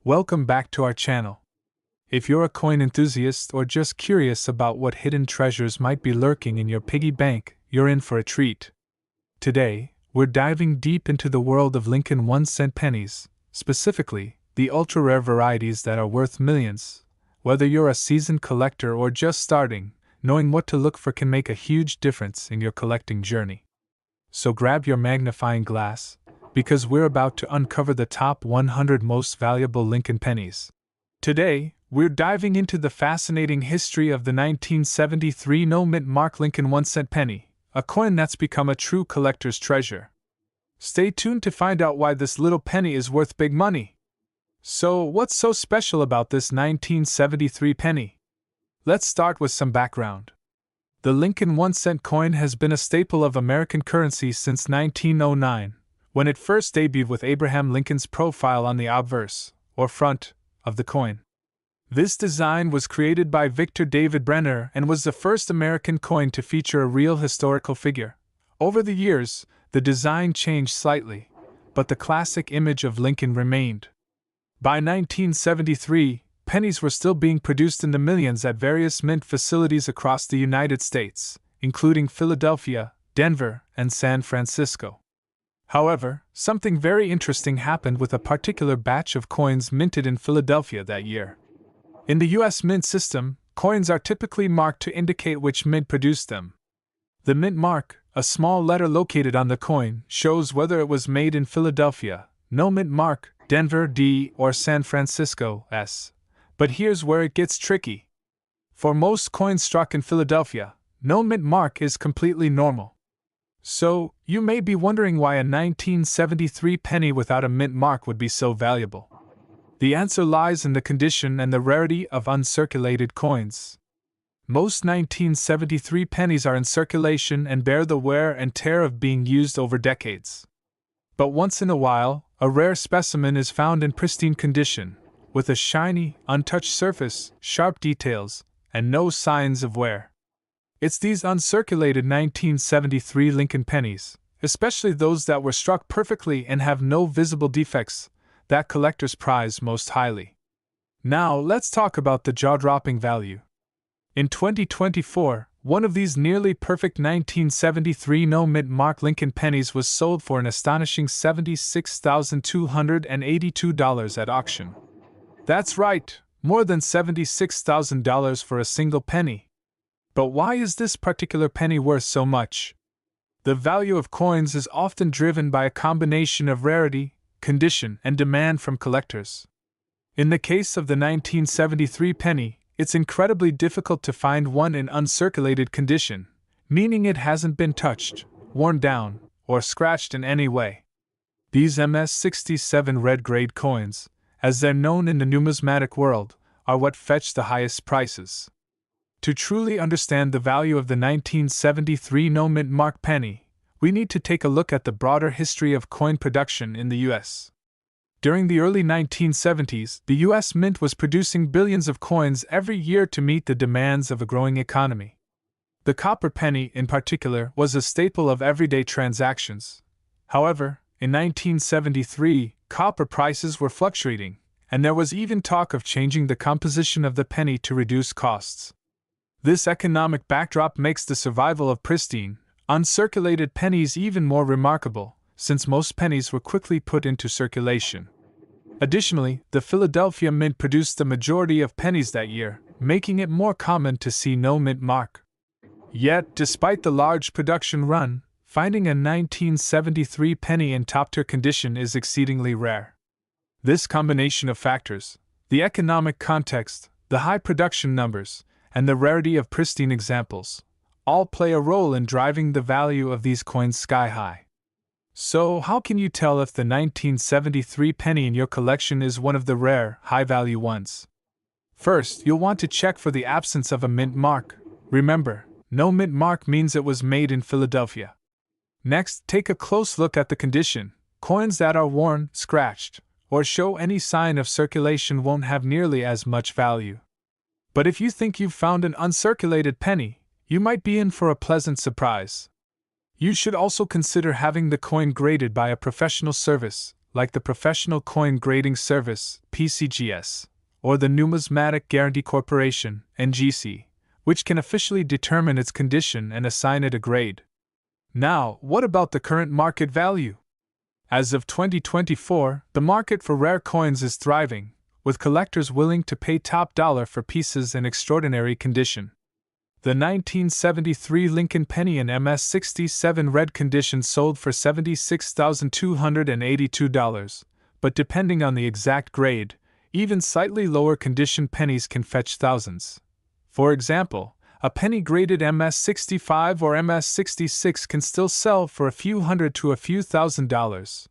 Welcome back to our channel. If you're a coin enthusiast or just curious about what hidden treasures might be lurking in your piggy bank, you're in for a treat. Today, we're diving deep into the world of Lincoln 1-cent pennies, specifically, the ultra-rare varieties that are worth millions. Whether you're a seasoned collector or just starting, knowing what to look for can make a huge difference in your collecting journey. So grab your magnifying glass, because we're about to uncover the top 100 most valuable Lincoln pennies. Today, we're diving into the fascinating history of the 1973 no-mint mark Lincoln 1-cent penny, a coin that's become a true collector's treasure. Stay tuned to find out why this little penny is worth big money. So, what's so special about this 1973 penny? Let's start with some background. The Lincoln 1-cent coin has been a staple of American currency since 1909. When it first debuted with Abraham Lincoln's profile on the obverse, or front, of the coin. This design was created by Victor David Brenner and was the first American coin to feature a real historical figure. Over the years, the design changed slightly, but the classic image of Lincoln remained. By 1973, pennies were still being produced in the millions at various mint facilities across the United States, including Philadelphia, Denver, and San Francisco. However, something very interesting happened with a particular batch of coins minted in Philadelphia that year. In the U.S. mint system, coins are typically marked to indicate which mint produced them. The mint mark, a small letter located on the coin, shows whether it was made in Philadelphia, no mint mark, Denver D, or San Francisco S. But here's where it gets tricky. For most coins struck in Philadelphia, no mint mark is completely normal. So, you may be wondering why a 1973 penny without a mint mark would be so valuable. The answer lies in the condition and the rarity of uncirculated coins. Most 1973 pennies are in circulation and bear the wear and tear of being used over decades. But once in a while, a rare specimen is found in pristine condition, with a shiny, untouched surface, sharp details, and no signs of wear. It's these uncirculated 1973 Lincoln pennies, especially those that were struck perfectly and have no visible defects, that collectors prize most highly. Now, let's talk about the jaw-dropping value. In 2024, one of these nearly perfect 1973 no-mint mark Lincoln pennies was sold for an astonishing $76,282 at auction. That's right, more than $76,000 for a single penny. But why is this particular penny worth so much? The value of coins is often driven by a combination of rarity, condition, and demand from collectors. In the case of the 1973 penny, it's incredibly difficult to find one in uncirculated condition, meaning it hasn't been touched, worn down, or scratched in any way. These MS-67 red-grade coins, as they're known in the numismatic world, are what fetch the highest prices. To truly understand the value of the 1973 no-mint mark penny, we need to take a look at the broader history of coin production in the U.S. During the early 1970s, the U.S. Mint was producing billions of coins every year to meet the demands of a growing economy. The copper penny, in particular, was a staple of everyday transactions. However, in 1973, copper prices were fluctuating, and there was even talk of changing the composition of the penny to reduce costs. This economic backdrop makes the survival of pristine, uncirculated pennies even more remarkable, since most pennies were quickly put into circulation. Additionally, the Philadelphia Mint produced the majority of pennies that year, making it more common to see no mint mark. Yet, despite the large production run, finding a 1973 penny in top-tier condition is exceedingly rare. This combination of factors, the economic context, the high production numbers, and the rarity of pristine examples, all play a role in driving the value of these coins sky high. So, how can you tell if the 1973 penny in your collection is one of the rare, high-value ones? First, you'll want to check for the absence of a mint mark. Remember, no mint mark means it was made in Philadelphia. Next, take a close look at the condition. Coins that are worn, scratched, or show any sign of circulation won't have nearly as much value. But if you think you've found an uncirculated penny, you might be in for a pleasant surprise. You should also consider having the coin graded by a professional service, like the Professional Coin Grading Service, PCGS, or the Numismatic Guarantee Corporation, NGC, which can officially determine its condition and assign it a grade. Now, what about the current market value? As of 2024, the market for rare coins is thriving, with collectors willing to pay top dollar for pieces in extraordinary condition. The 1973 Lincoln penny in MS-67 red condition sold for $76,282, but depending on the exact grade, even slightly lower condition pennies can fetch thousands. For example, a penny graded MS-65 or MS-66 can still sell for a few hundred to a few $1,000s.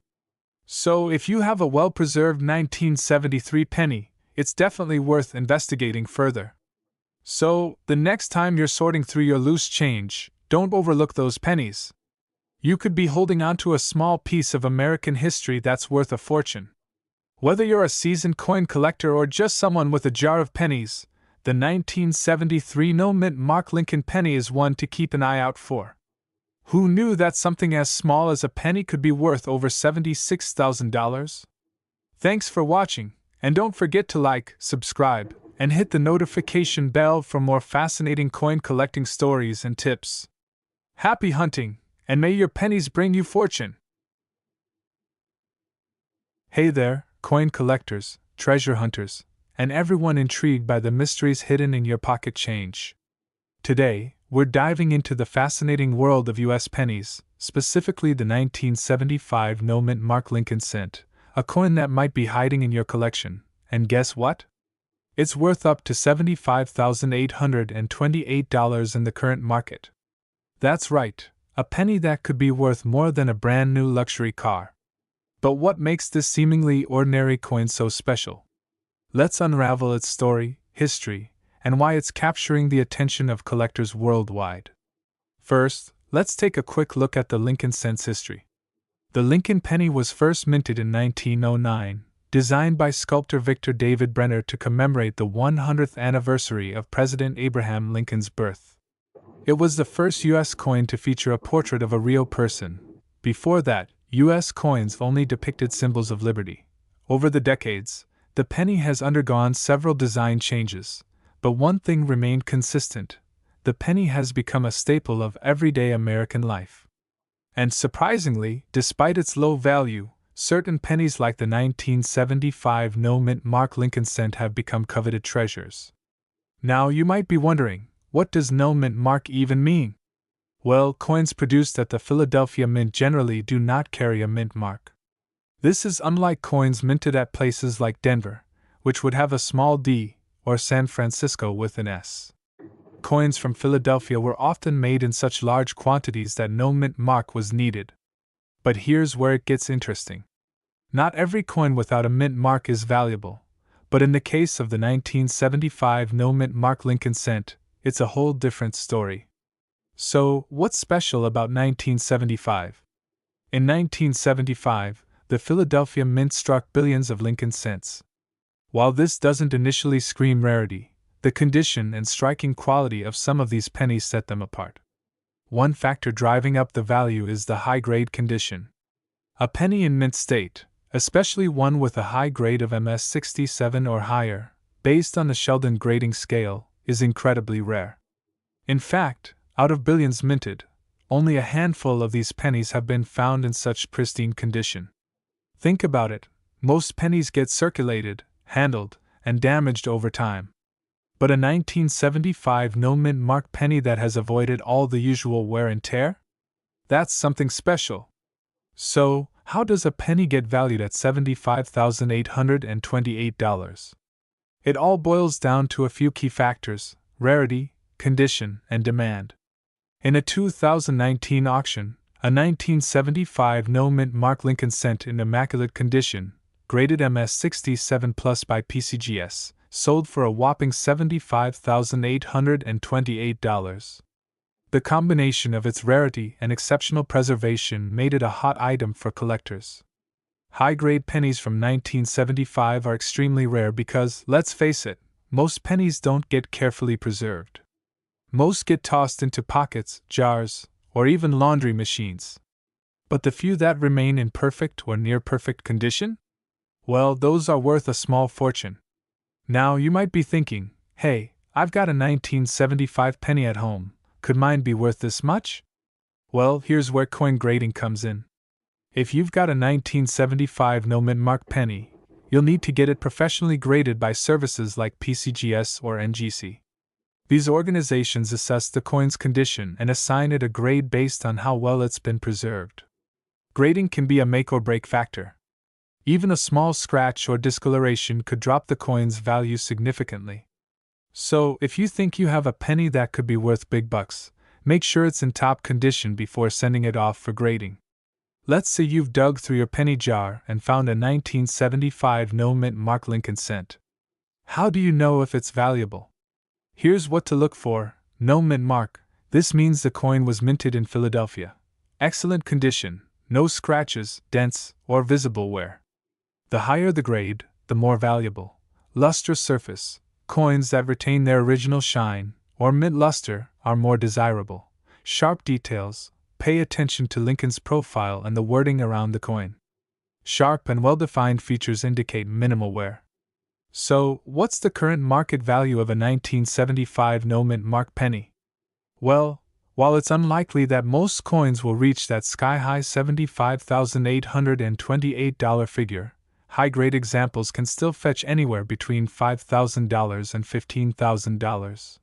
So if you have a well-preserved 1973 penny, it's definitely worth investigating further. So, the next time you're sorting through your loose change, don't overlook those pennies. You could be holding onto a small piece of American history that's worth a fortune. Whether you're a seasoned coin collector or just someone with a jar of pennies, the 1973 no-mint mark Lincoln penny is one to keep an eye out for. Who knew that something as small as a penny could be worth over $76,000? Thanks for watching, and don't forget to like, subscribe, and hit the notification bell for more fascinating coin collecting stories and tips. Happy hunting, and may your pennies bring you fortune! Hey there, coin collectors, treasure hunters, and everyone intrigued by the mysteries hidden in your pocket change. Today, we're diving into the fascinating world of U.S. pennies, specifically the 1975 no-mint mark Lincoln cent, a coin that might be hiding in your collection. And guess what? It's worth up to $75,828 in the current market. That's right, a penny that could be worth more than a brand new luxury car. But what makes this seemingly ordinary coin so special? Let's unravel its story, history, and why it's capturing the attention of collectors worldwide. First, let's take a quick look at the Lincoln cent's history. The Lincoln penny was first minted in 1909. Designed by sculptor Victor David Brenner to commemorate the 100th anniversary of President Abraham Lincoln's birth. It was the first U.S. coin to feature a portrait of a real person. Before that, U.S. coins only depicted symbols of liberty. Over the decades, the penny has undergone several design changes, but one thing remained consistent: the penny has become a staple of everyday American life. And surprisingly, despite its low value, certain pennies like the 1975 no-mint mark Lincoln cent have become coveted treasures. Now you might be wondering, what does no-mint mark even mean? Well, coins produced at the Philadelphia Mint generally do not carry a mint mark. This is unlike coins minted at places like Denver, which would have a small d, or San Francisco with an s. Coins from Philadelphia were often made in such large quantities that no mint mark was needed. But here's where it gets interesting. Not every coin without a mint mark is valuable, but in the case of the 1975 no-mint mark Lincoln cent, it's a whole different story. So, what's special about 1975? In 1975, the Philadelphia Mint struck billions of Lincoln cents. While this doesn't initially scream rarity, the condition and striking quality of some of these pennies set them apart. One factor driving up the value is the high-grade condition. A penny in mint state, especially one with a high grade of MS-67 or higher, based on the Sheldon grading scale, is incredibly rare. In fact, out of billions minted, only a handful of these pennies have been found in such pristine condition. Think about it, most pennies get circulated, handled, and damaged over time. But a 1975 no-mint mark penny that has avoided all the usual wear and tear? That's something special. So, how does a penny get valued at $75,828? It all boils down to a few key factors: rarity, condition, and demand. In a 2019 auction, a 1975 no-mint mark Lincoln cent in immaculate condition, graded MS-67 Plus by PCGS, sold for a whopping $75,828. The combination of its rarity and exceptional preservation made it a hot item for collectors. High-grade pennies from 1975 are extremely rare because, let's face it, most pennies don't get carefully preserved. Most get tossed into pockets, jars, or even laundry machines. But the few that remain in perfect or near perfect condition? Well, those are worth a small fortune. Now you might be thinking, hey, I've got a 1975 penny at home, could mine be worth this much? Well, here's where coin grading comes in. If you've got a 1975 no mint mark penny, you'll need to get it professionally graded by services like PCGS or NGC. These organizations assess the coin's condition and assign it a grade based on how well it's been preserved. Grading can be a make or break factor. Even a small scratch or discoloration could drop the coin's value significantly. So, if you think you have a penny that could be worth big bucks, make sure it's in top condition before sending it off for grading. Let's say you've dug through your penny jar and found a 1975 no mint mark Lincoln cent. How do you know if it's valuable? Here's what to look for: no mint mark. This means the coin was minted in Philadelphia. Excellent condition, no scratches, dents, or visible wear. The higher the grade, the more valuable. Lustrous surface. Coins that retain their original shine, or mint luster, are more desirable. Sharp details. Pay attention to Lincoln's profile and the wording around the coin. Sharp and well-defined features indicate minimal wear. So, what's the current market value of a 1975 no mint mark penny? Well, while it's unlikely that most coins will reach that sky-high $75,828 figure, high-grade examples can still fetch anywhere between $5,000 and $15,000.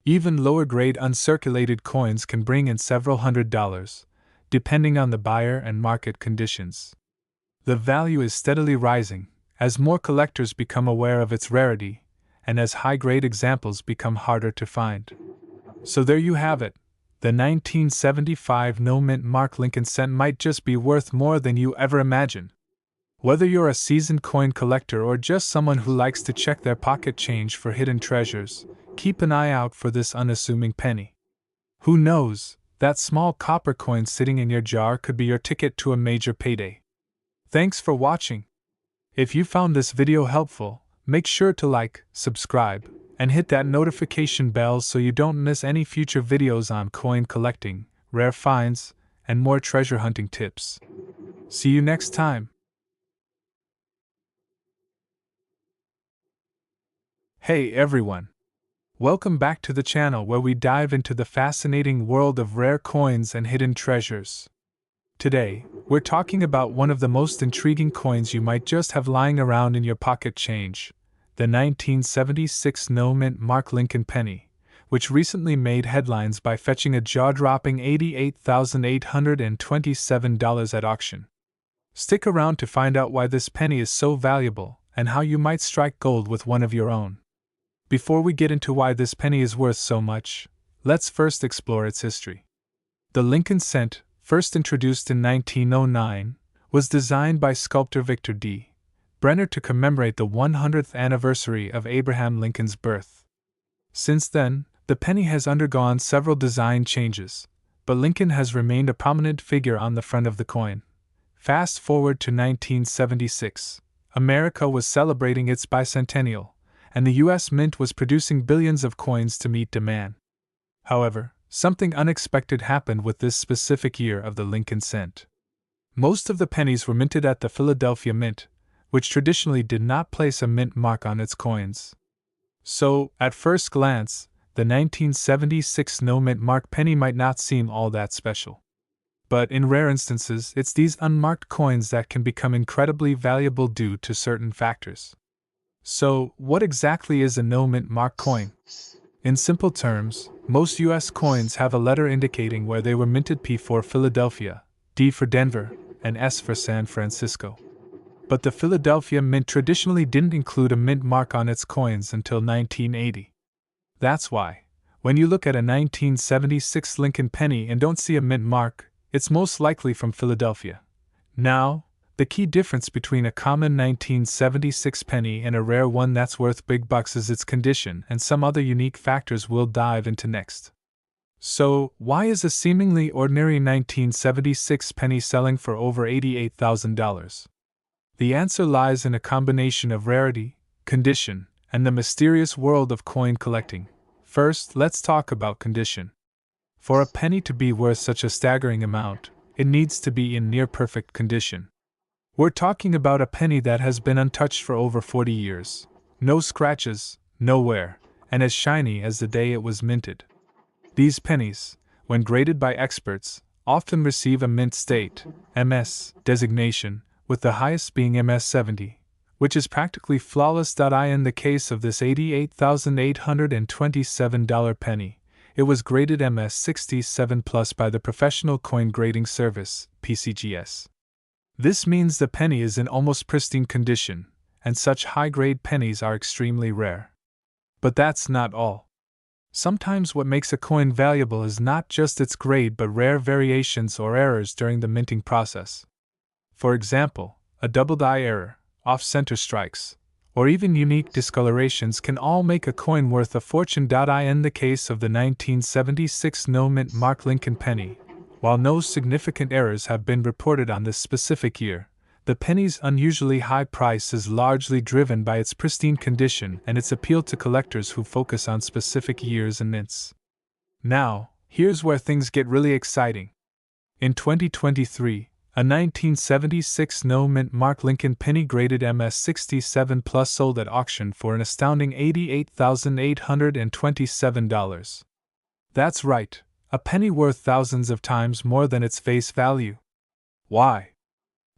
Even lower-grade uncirculated coins can bring in several $100s, depending on the buyer and market conditions. The value is steadily rising as more collectors become aware of its rarity, and as high-grade examples become harder to find. So there you have it. The 1975 no mint mark Lincoln cent might just be worth more than you ever imagined. Whether you're a seasoned coin collector or just someone who likes to check their pocket change for hidden treasures, keep an eye out for this unassuming penny. Who knows, that small copper coin sitting in your jar could be your ticket to a major payday. Thanks for watching. If you found this video helpful, make sure to like, subscribe, and hit that notification bell so you don't miss any future videos on coin collecting, rare finds, and more treasure hunting tips. See you next time. Hey everyone! Welcome back to the channel where we dive into the fascinating world of rare coins and hidden treasures. Today, we're talking about one of the most intriguing coins you might just have lying around in your pocket change, the 1976 no mint mark Lincoln penny, which recently made headlines by fetching a jaw-dropping $88,827 at auction. Stick around to find out why this penny is so valuable and how you might strike gold with one of your own. Before we get into why this penny is worth so much, let's first explore its history. The Lincoln cent, first introduced in 1909, was designed by sculptor Victor D. Brenner to commemorate the 100th anniversary of Abraham Lincoln's birth. Since then, the penny has undergone several design changes, but Lincoln has remained a prominent figure on the front of the coin. Fast forward to 1976, America was celebrating its bicentennial, and the U.S. Mint was producing billions of coins to meet demand. However, something unexpected happened with this specific year of the Lincoln cent. Most of the pennies were minted at the Philadelphia Mint, which traditionally did not place a mint mark on its coins. So, at first glance, the 1976 no mint mark penny might not seem all that special. But in rare instances, it's these unmarked coins that can become incredibly valuable due to certain factors. So, what exactly is a no mint mark coin? In simple terms, most U.S. coins have a letter indicating where they were minted: P for Philadelphia, D for Denver, and S for San Francisco. But the Philadelphia Mint traditionally didn't include a mint mark on its coins until 1980. That's why, when you look at a 1976 Lincoln penny and don't see a mint mark, it's most likely from Philadelphia. Now, the key difference between a common 1976 penny and a rare one that's worth big bucks is its condition and some other unique factors we'll dive into next. So, why is a seemingly ordinary 1976 penny selling for over $88,000? The answer lies in a combination of rarity, condition, and the mysterious world of coin collecting. First, let's talk about condition. For a penny to be worth such a staggering amount, it needs to be in near perfect condition. We're talking about a penny that has been untouched for over 40 years. No scratches, no wear, and as shiny as the day it was minted. These pennies, when graded by experts, often receive a mint state (MS) designation, with the highest being MS 70, which is practically flawless. In the case of this $88,827 penny, it was graded MS 67 Plus by the Professional Coin Grading Service (PCGS). This means the penny is in almost pristine condition, and such high-grade pennies are extremely rare. But that's not all. Sometimes what makes a coin valuable is not just its grade but rare variations or errors during the minting process. For example, a double-die error, off-center strikes, or even unique discolorations can all make a coin worth a fortune. In the case of the 1976 no-mint Mark Lincoln penny, while no significant errors have been reported on this specific year, the penny's unusually high price is largely driven by its pristine condition and its appeal to collectors who focus on specific years and mints. Now, here's where things get really exciting. In 2023, a 1976 no-mint Mark Lincoln penny graded MS 67 Plus sold at auction for an astounding $88,827. That's right, a penny worth thousands of times more than its face value. Why?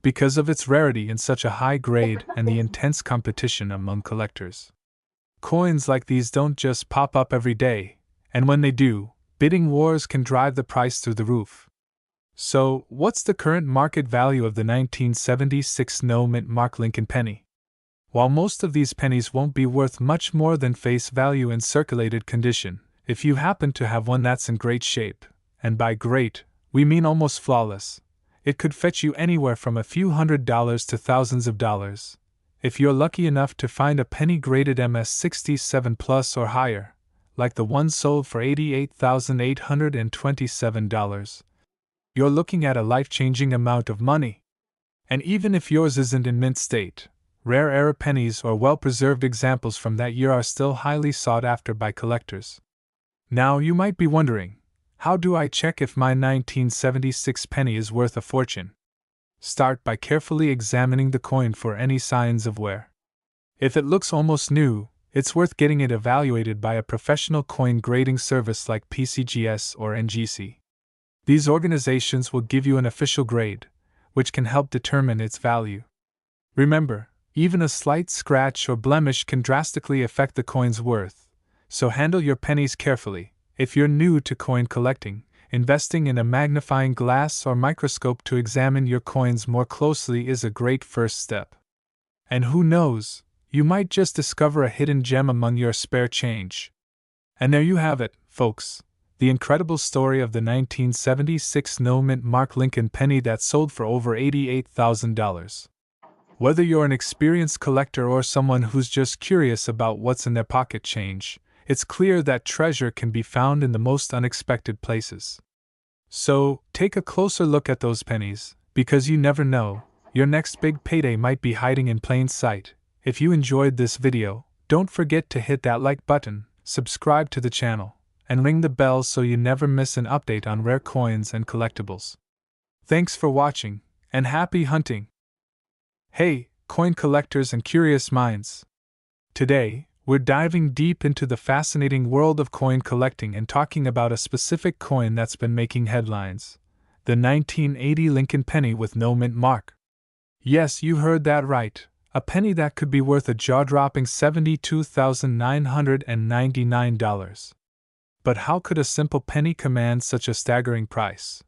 Because of its rarity in such a high grade and the intense competition among collectors. Coins like these don't just pop up every day, and when they do, bidding wars can drive the price through the roof. So, what's the current market value of the 1976 no-mint Mark Lincoln penny? While most of these pennies won't be worth much more than face value in circulated condition, if you happen to have one that's in great shape, and by great, we mean almost flawless, it could fetch you anywhere from a few $100s to thousands of dollars. If you're lucky enough to find a penny graded MS 67 Plus or higher, like the one sold for $88,827, you're looking at a life-changing amount of money. And even if yours isn't in mint state, rare era pennies or well-preserved examples from that year are still highly sought after by collectors. Now you might be wondering, how do I check if my 1976 penny is worth a fortune? Start by carefully examining the coin for any signs of wear. If it looks almost new, it's worth getting it evaluated by a professional coin grading service like PCGS or NGC. These organizations will give you an official grade, which can help determine its value. Remember, even a slight scratch or blemish can drastically affect the coin's worth, so handle your pennies carefully. If you're new to coin collecting, investing in a magnifying glass or microscope to examine your coins more closely is a great first step. And who knows, you might just discover a hidden gem among your spare change. And there you have it, folks, the incredible story of the 1976 no-mint Mark Lincoln penny that sold for over $88,000. Whether you're an experienced collector or someone who's just curious about what's in their pocket change, it's clear that treasure can be found in the most unexpected places. So, take a closer look at those pennies, because you never know, your next big payday might be hiding in plain sight. If you enjoyed this video, don't forget to hit that like button, subscribe to the channel, and ring the bell so you never miss an update on rare coins and collectibles. Thanks for watching, and happy hunting! Hey, coin collectors and curious minds! Today, we're diving deep into the fascinating world of coin collecting and talking about a specific coin that's been making headlines, the 1980 Lincoln penny with no mint mark. Yes, you heard that right, a penny that could be worth a jaw-dropping $72,999. But how could a simple penny command such a staggering price?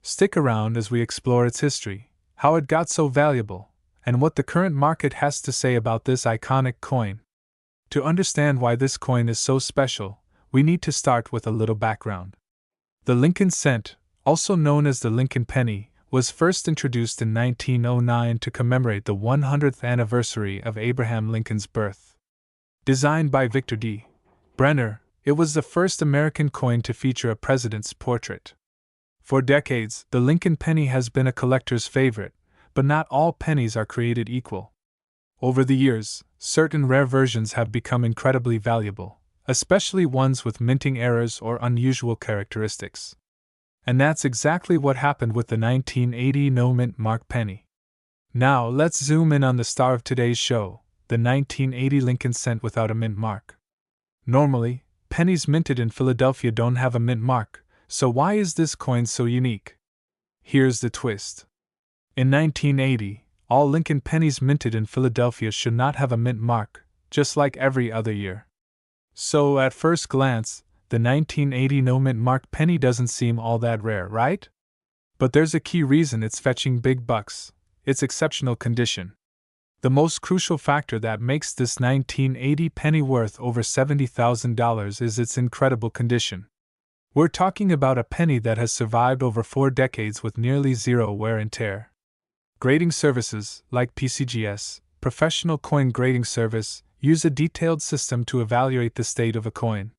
Stick around as we explore its history, how it got so valuable, and what the current market has to say about this iconic coin. To understand why this coin is so special, we need to start with a little background. The Lincoln cent, also known as the Lincoln penny, was first introduced in 1909 to commemorate the 100th anniversary of Abraham Lincoln's birth. Designed by Victor D. Brenner, it was the first American coin to feature a president's portrait. For decades, the Lincoln penny has been a collector's favorite, but not all pennies are created equal. Over the years, certain rare versions have become incredibly valuable, especially ones with minting errors or unusual characteristics. And that's exactly what happened with the 1980 no-mint mark penny. Now, let's zoom in on the star of today's show, the 1980 Lincoln cent without a mint mark. Normally, pennies minted in Philadelphia don't have a mint mark, so why is this coin so unique? Here's the twist. In 1980, all Lincoln pennies minted in Philadelphia should not have a mint mark, just like every other year. So, at first glance, the 1980 no-mint mark penny doesn't seem all that rare, right? But there's a key reason it's fetching big bucks: its exceptional condition. The most crucial factor that makes this 1980 penny worth over $70,000 is its incredible condition. We're talking about a penny that has survived over 4 decades with nearly zero wear and tear. Grading services, like PCGS, Professional Coin Grading Service, use a detailed system to evaluate the state of a coin.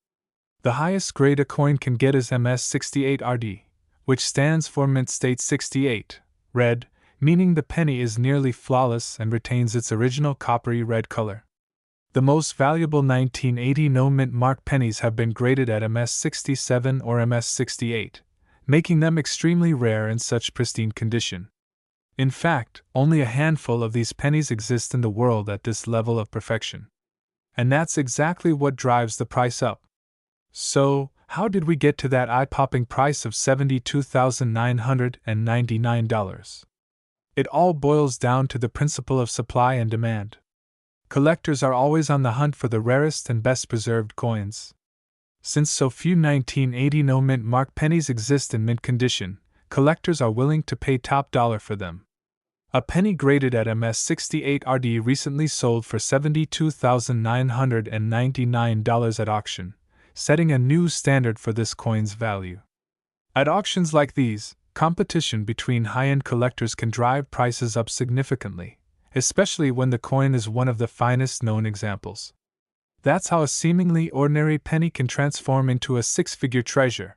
The highest grade a coin can get is MS68RD, which stands for Mint State 68, red, meaning the penny is nearly flawless and retains its original coppery red color. The most valuable 1980 no-mint mark pennies have been graded at MS67 or MS68, making them extremely rare in such pristine condition. In fact, only a handful of these pennies exist in the world at this level of perfection. And that's exactly what drives the price up. So, how did we get to that eye-popping price of $72,999? It all boils down to the principle of supply and demand. Collectors are always on the hunt for the rarest and best-preserved coins. Since so few 1980 no-mint mark pennies exist in mint condition, collectors are willing to pay top dollar for them. A penny graded at MS68RD recently sold for $72,999 at auction, setting a new standard for this coin's value. At auctions like these, competition between high-end collectors can drive prices up significantly, especially when the coin is one of the finest known examples. That's how a seemingly ordinary penny can transform into a six-figure treasure.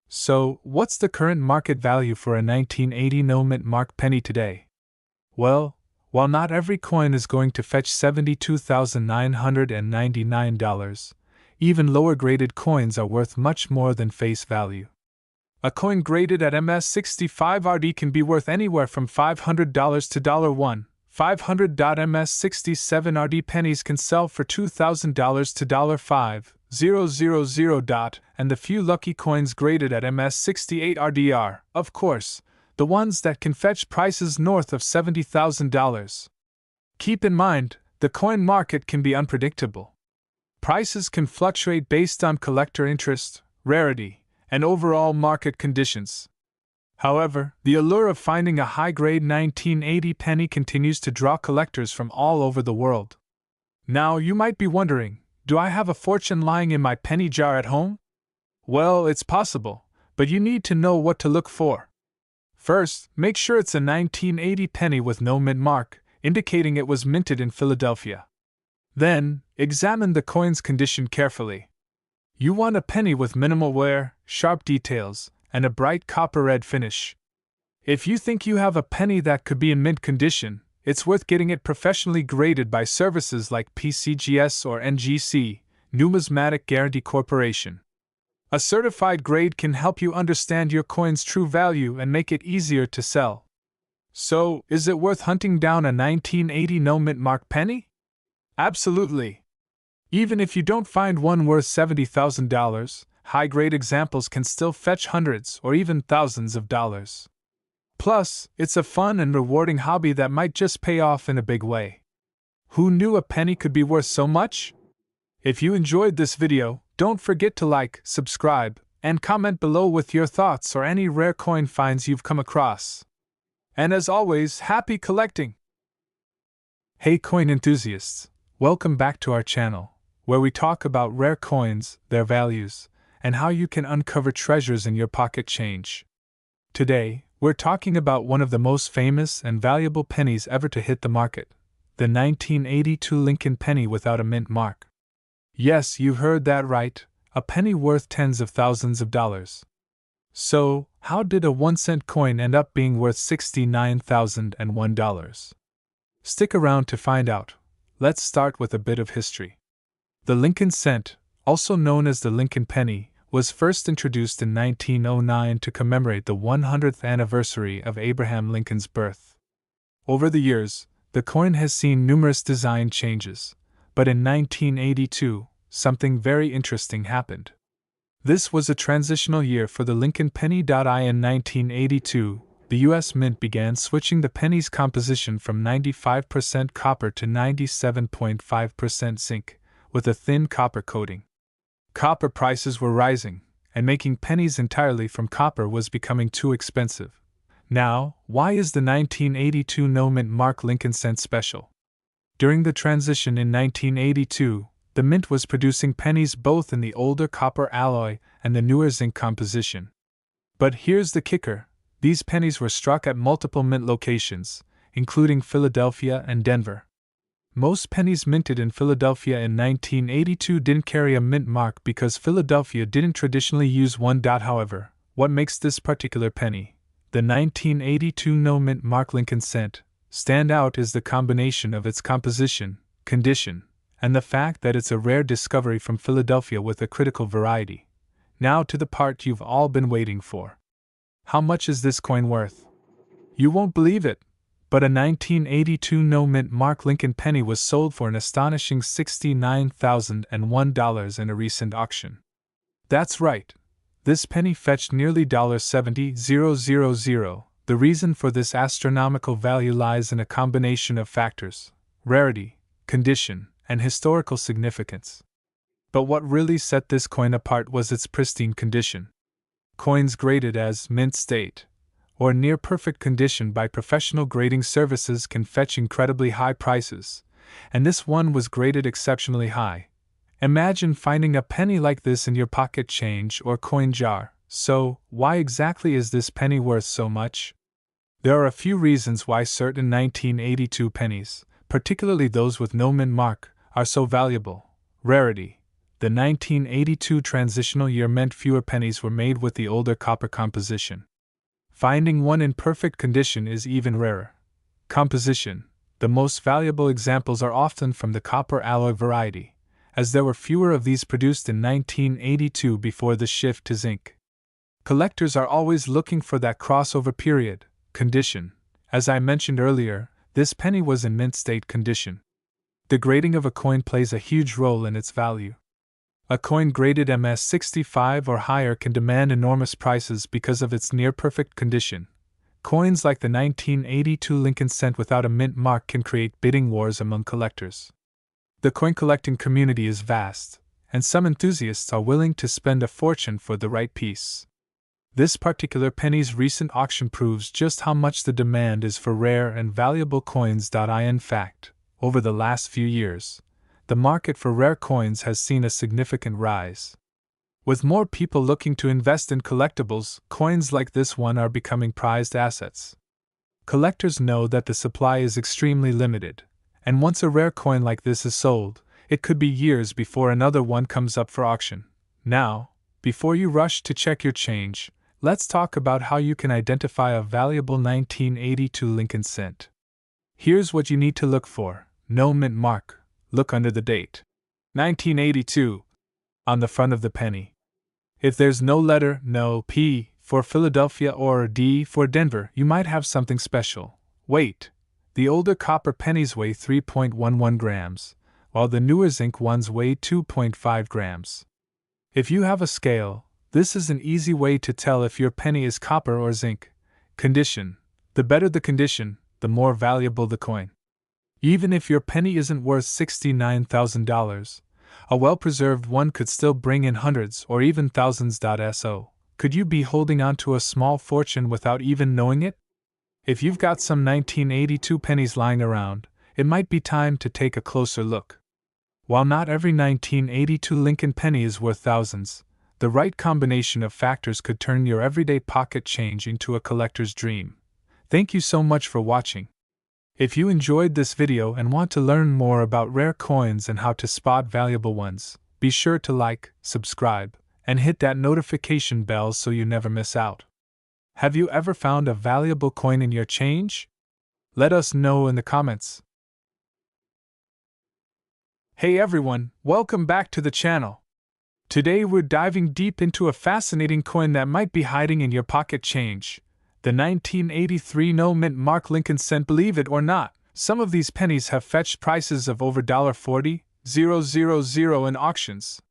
So, what's the current market value for a 1980 no-mint mark penny today? Well, while not every coin is going to fetch $72,999, even lower-graded coins are worth much more than face value. A coin graded at MS65RD can be worth anywhere from $500 to $1. 500 MS67RD pennies can sell for $2,000 to $5,000. And the few lucky coins graded at MS68RD are, of course, the ones that can fetch prices north of $70,000. Keep in mind, the coin market can be unpredictable. Prices can fluctuate based on collector interest, rarity, and overall market conditions. However, the allure of finding a high-grade 1980 penny continues to draw collectors from all over the world. Now, you might be wondering, do I have a fortune lying in my penny jar at home? Well, it's possible, but you need to know what to look for. First, make sure it's a 1980 penny with no mint mark, indicating it was minted in Philadelphia. Then, examine the coin's condition carefully. You want a penny with minimal wear, sharp details, and a bright copper red finish. If you think you have a penny that could be in mint condition, it's worth getting it professionally graded by services like PCGS or NGC, Numismatic Guarantee Corporation. A certified grade can help you understand your coin's true value and make it easier to sell. So, is it worth hunting down a 1980 no-mint mark penny? Absolutely. Even if you don't find one worth $70,000, high-grade examples can still fetch hundreds or even thousands of dollars. Plus, it's a fun and rewarding hobby that might just pay off in a big way. Who knew a penny could be worth so much? If you enjoyed this video, don't forget to like, subscribe, and comment below with your thoughts or any rare coin finds you've come across. And as always, happy collecting! Hey coin enthusiasts, welcome back to our channel, where we talk about rare coins, their values, and how you can uncover treasures in your pocket change. Today, we're talking about one of the most famous and valuable pennies ever to hit the market, the 1982 Lincoln penny without a mint mark. Yes, you heard that right, a penny worth tens of thousands of dollars. So, how did a 1-cent coin end up being worth $69,001? Stick around to find out. Let's start with a bit of history. The Lincoln cent, also known as the Lincoln penny, was first introduced in 1909 to commemorate the 100th anniversary of Abraham Lincoln's birth. Over the years, the coin has seen numerous design changes, but in 1982, something very interesting happened. This was a transitional year for the Lincoln penny. In 1982, the U.S. Mint began switching the penny's composition from 95% copper to 97.5% zinc, with a thin copper coating. Copper prices were rising, and making pennies entirely from copper was becoming too expensive. Now, why is the 1982 no-mint mark Lincoln cent special? During the transition in 1982, the Mint was producing pennies both in the older copper alloy and the newer zinc composition. But here's the kicker: these pennies were struck at multiple Mint locations, including Philadelphia and Denver. Most pennies minted in Philadelphia in 1982 didn't carry a Mint mark because Philadelphia didn't traditionally use one. However, what makes this particular penny, the 1982 no-mint mark Lincoln cent, stand out is the combination of its composition, condition, and the fact that it's a rare discovery from Philadelphia with a critical variety. Now to the part you've all been waiting for. How much is this coin worth? You won't believe it, but a 1982 no-mint mark Lincoln penny was sold for an astonishing $69,001 in a recent auction. That's right, this penny fetched nearly $70,000. The reason for this astronomical value lies in a combination of factors: rarity, condition, and historical significance. But what really set this coin apart was its pristine condition. Coins graded as mint state, or near perfect condition by professional grading services, can fetch incredibly high prices, and this one was graded exceptionally high. Imagine finding a penny like this in your pocket change or coin jar. So, why exactly is this penny worth so much? There are a few reasons why certain 1982 pennies, particularly those with no mint mark, are so valuable. Rarity. The 1982 transitional year meant fewer pennies were made with the older copper composition. Finding one in perfect condition is even rarer. Composition. The most valuable examples are often from the copper alloy variety, as there were fewer of these produced in 1982 before the shift to zinc. Collectors are always looking for that crossover period. Condition. As I mentioned earlier, this penny was in mint state condition. The grading of a coin plays a huge role in its value. A coin graded MS65 or higher can demand enormous prices because of its near-perfect condition. Coins like the 1982 Lincoln cent without a mint mark can create bidding wars among collectors. The coin collecting community is vast, and some enthusiasts are willing to spend a fortune for the right piece. This particular penny's recent auction proves just how much the demand is for rare and valuable coins. In fact, over the last few years, the market for rare coins has seen a significant rise. With more people looking to invest in collectibles, coins like this one are becoming prized assets. Collectors know that the supply is extremely limited, and once a rare coin like this is sold, it could be years before another one comes up for auction. Now, before you rush to check your change, let's talk about how you can identify a valuable 1982 Lincoln cent. Here's what you need to look for. No mint mark. Look under the date. 1982. On the front of the penny. If there's no letter, no P for Philadelphia or D for Denver, you might have something special. Weight. The older copper pennies weigh 3.11 grams, while the newer zinc ones weigh 2.5 grams. If you have a scale, this is an easy way to tell if your penny is copper or zinc. Condition. The better the condition, the more valuable the coin. Even if your penny isn't worth $69,000, a well-preserved one could still bring in hundreds or even thousands. So, could you be holding on to a small fortune without even knowing it? If you've got some 1982 pennies lying around, it might be time to take a closer look. While not every 1982 Lincoln penny is worth thousands, the right combination of factors could turn your everyday pocket change into a collector's dream. Thank you so much for watching. If you enjoyed this video and want to learn more about rare coins and how to spot valuable ones, be sure to like, subscribe, and hit that notification bell so you never miss out. Have you ever found a valuable coin in your change? Let us know in the comments. Hey everyone, welcome back to the channel. Today we're diving deep into a fascinating coin that might be hiding in your pocket change. The 1983 no-mint mark Lincoln cent. Believe it or not, some of these pennies have fetched prices of over $40,000 in auctions.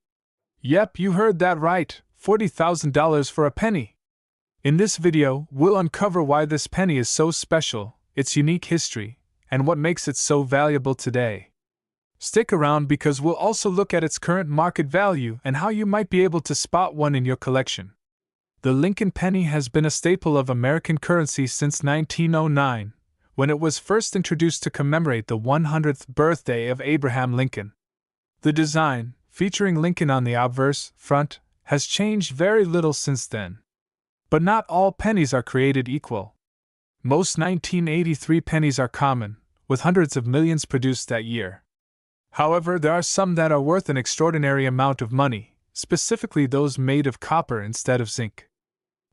Yep, you heard that right, $40,000 for a penny. In this video, we'll uncover why this penny is so special, its unique history, and what makes it so valuable today. Stick around because we'll also look at its current market value and how you might be able to spot one in your collection. The Lincoln penny has been a staple of American currency since 1909, when it was first introduced to commemorate the 100th birthday of Abraham Lincoln. The design, featuring Lincoln on the obverse front, has changed very little since then. But not all pennies are created equal. Most 1983 pennies are common, with hundreds of millions produced that year. However, there are some that are worth an extraordinary amount of money, specifically those made of copper instead of zinc.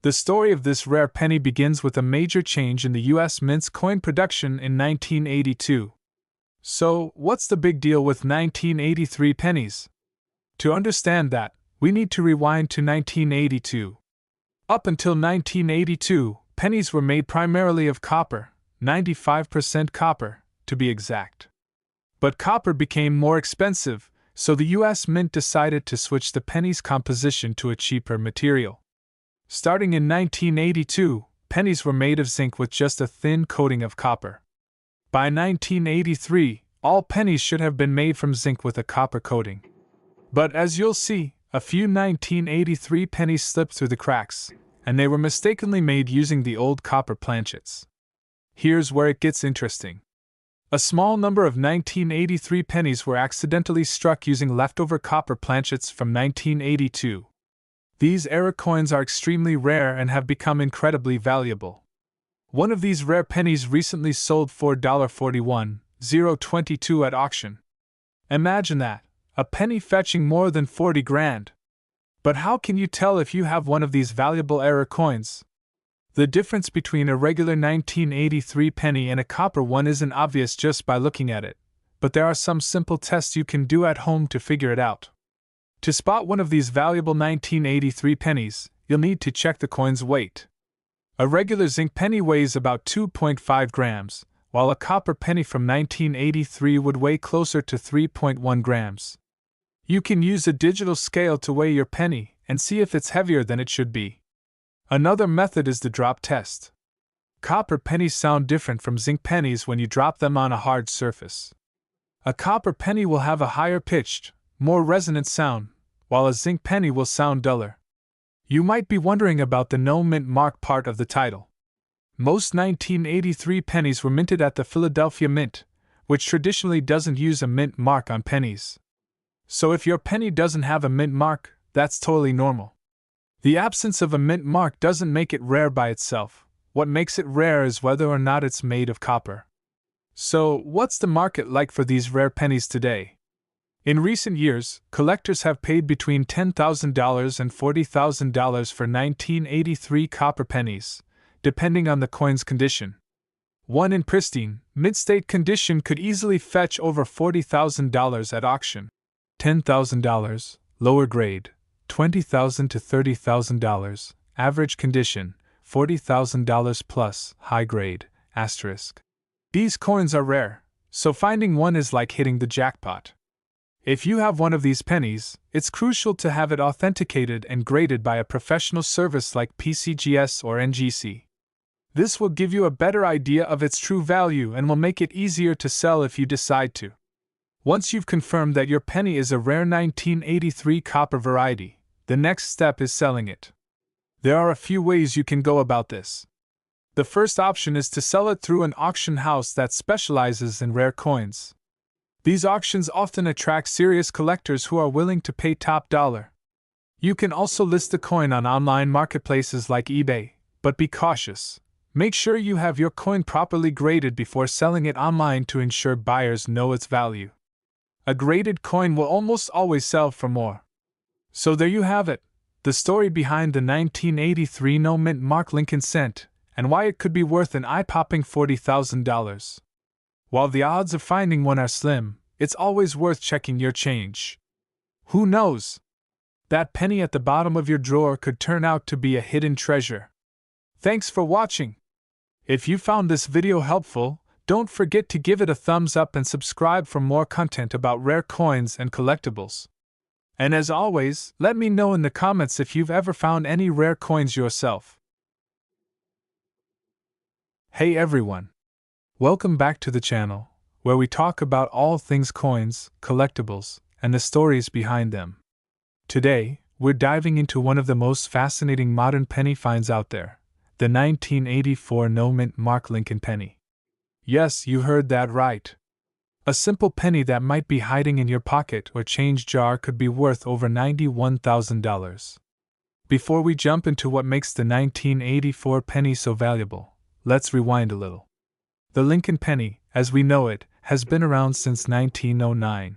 The story of this rare penny begins with a major change in the U.S. Mint's coin production in 1982. So, what's the big deal with 1983 pennies? To understand that, we need to rewind to 1982. Up until 1982, pennies were made primarily of copper, 95% copper, to be exact. But copper became more expensive, so the U.S. Mint decided to switch the penny's composition to a cheaper material. Starting in 1982, pennies were made of zinc with just a thin coating of copper. By 1983, all pennies should have been made from zinc with a copper coating. But as you'll see, a few 1983 pennies slipped through the cracks, and they were mistakenly made using the old copper planchets. Here's where it gets interesting. A small number of 1983 pennies were accidentally struck using leftover copper planchets from 1982. These era coins are extremely rare and have become incredibly valuable. One of these rare pennies recently sold for $41,022 at auction. Imagine that, a penny fetching more than 40 grand. But how can you tell if you have one of these valuable era coins? The difference between a regular 1983 penny and a copper one isn't obvious just by looking at it, but there are some simple tests you can do at home to figure it out. To spot one of these valuable 1983 pennies, you'll need to check the coin's weight. A regular zinc penny weighs about 2.5 grams, while a copper penny from 1983 would weigh closer to 3.1 grams. You can use a digital scale to weigh your penny and see if it's heavier than it should be. Another method is the drop test. Copper pennies sound different from zinc pennies when you drop them on a hard surface. A copper penny will have a higher pitched, more resonant sound, while a zinc penny will sound duller. You might be wondering about the no mint mark part of the title. Most 1983 pennies were minted at the Philadelphia Mint, which traditionally doesn't use a mint mark on pennies. So if your penny doesn't have a mint mark, that's totally normal. The absence of a mint mark doesn't make it rare by itself. What makes it rare is whether or not it's made of copper. So, what's the market like for these rare pennies today? In recent years, collectors have paid between $10,000 and $40,000 for 1983 copper pennies, depending on the coin's condition. One in pristine, mid-state condition could easily fetch over $40,000 at auction. $10,000, lower grade, $20,000 to $30,000, average condition, $40,000 plus, high grade, asterisk. These coins are rare, so finding one is like hitting the jackpot. If you have one of these pennies, it's crucial to have it authenticated and graded by a professional service like PCGS or NGC. This will give you a better idea of its true value and will make it easier to sell if you decide to. Once you've confirmed that your penny is a rare 1983 copper variety, the next step is selling it. There are a few ways you can go about this. The first option is to sell it through an auction house that specializes in rare coins. These auctions often attract serious collectors who are willing to pay top dollar. You can also list the coin on online marketplaces like eBay, but be cautious. Make sure you have your coin properly graded before selling it online to ensure buyers know its value. A graded coin will almost always sell for more. So there you have it, the story behind the 1983 no mint mark Lincoln cent, and why it could be worth an eye-popping $40,000. While the odds of finding one are slim, it's always worth checking your change. Who knows? That penny at the bottom of your drawer could turn out to be a hidden treasure. Thanks for watching. If you found this video helpful, don't forget to give it a thumbs up and subscribe for more content about rare coins and collectibles. And as always, let me know in the comments if you've ever found any rare coins yourself. Hey everyone! Welcome back to the channel, where we talk about all things coins, collectibles, and the stories behind them. Today, we're diving into one of the most fascinating modern penny finds out there, the 1984 no-mint mark Lincoln penny. Yes, you heard that right. A simple penny that might be hiding in your pocket or change jar could be worth over $91,000. Before we jump into what makes the 1984 penny so valuable, let's rewind a little. The Lincoln penny, as we know it, has been around since 1909.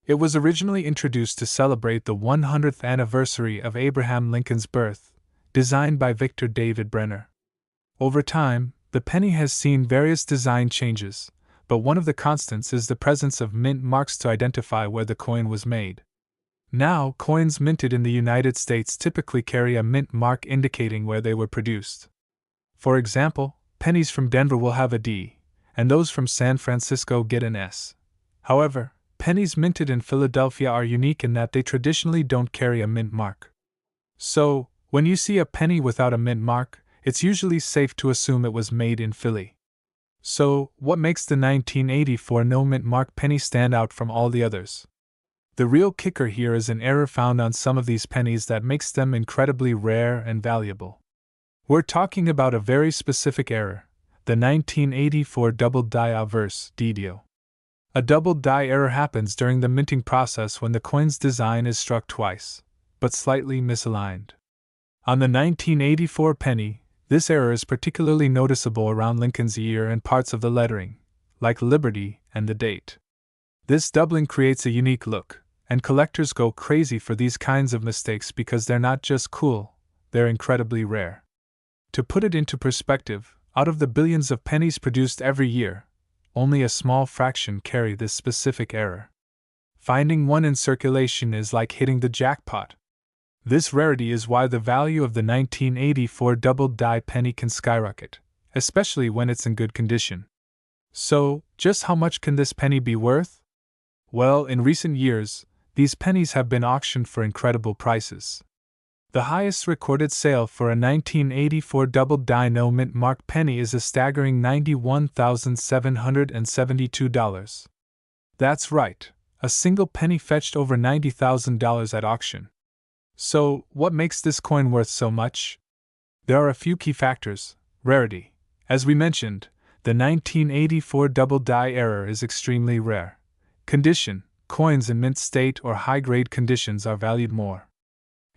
It was originally introduced to celebrate the 100th anniversary of Abraham Lincoln's birth, designed by Victor David Brenner. Over time, the penny has seen various design changes, but one of the constants is the presence of mint marks to identify where the coin was made. Now, coins minted in the United States typically carry a mint mark indicating where they were produced. For example, pennies from Denver will have a D, and those from San Francisco get an S. However, pennies minted in Philadelphia are unique in that they traditionally don't carry a mint mark. So, when you see a penny without a mint mark, it's usually safe to assume it was made in Philly. So, what makes the 1984 no mint mark penny stand out from all the others? The real kicker here is an error found on some of these pennies that makes them incredibly rare and valuable. We're talking about a very specific error, the 1984 double die averse DDO. A double die error happens during the minting process when the coin's design is struck twice, but slightly misaligned. On the 1984 penny, this error is particularly noticeable around Lincoln's year and parts of the lettering, like Liberty and the date. This doubling creates a unique look, and collectors go crazy for these kinds of mistakes because they're not just cool, they're incredibly rare. To put it into perspective, out of the billions of pennies produced every year, only a small fraction carry this specific error. Finding one in circulation is like hitting the jackpot. This rarity is why the value of the 1984 double die penny can skyrocket, especially when it's in good condition. So, just how much can this penny be worth? Well, in recent years, these pennies have been auctioned for incredible prices. The highest recorded sale for a 1984 double die no mint mark penny is a staggering $91,772. That's right, a single penny fetched over $90,000 at auction. So, what makes this coin worth so much? There are a few key factors. Rarity. As we mentioned, the 1984 double die error is extremely rare. Condition. Coins in mint state or high-grade conditions are valued more.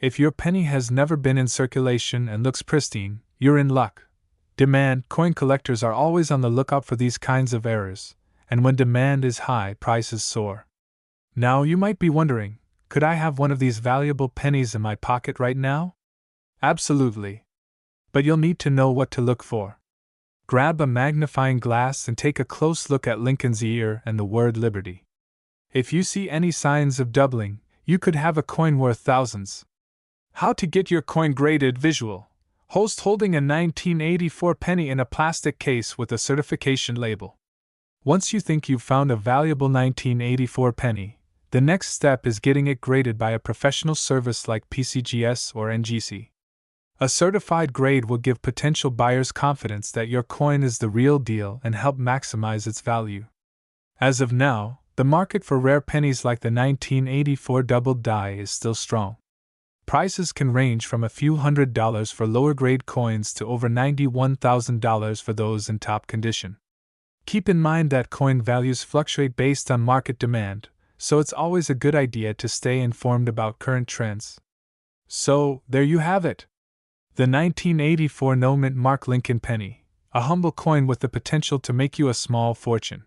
If your penny has never been in circulation and looks pristine, you're in luck. Demand. Coin collectors are always on the lookout for these kinds of errors, and when demand is high, prices soar. Now you might be wondering, could I have one of these valuable pennies in my pocket right now? Absolutely. But you'll need to know what to look for. Grab a magnifying glass and take a close look at Lincoln's ear and the word Liberty. If you see any signs of doubling, you could have a coin worth thousands. How to get your coin graded visual. Host holding a 1984 penny in a plastic case with a certification label. Once you think you've found a valuable 1984 penny, the next step is getting it graded by a professional service like PCGS or NGC. A certified grade will give potential buyers confidence that your coin is the real deal and help maximize its value. As of now, the market for rare pennies like the 1984 double die is still strong. Prices can range from a few $100s for lower-grade coins to over $91,000 for those in top condition. Keep in mind that coin values fluctuate based on market demand, so it's always a good idea to stay informed about current trends. So, there you have it. The 1984 no mint mark Lincoln penny, a humble coin with the potential to make you a small fortune.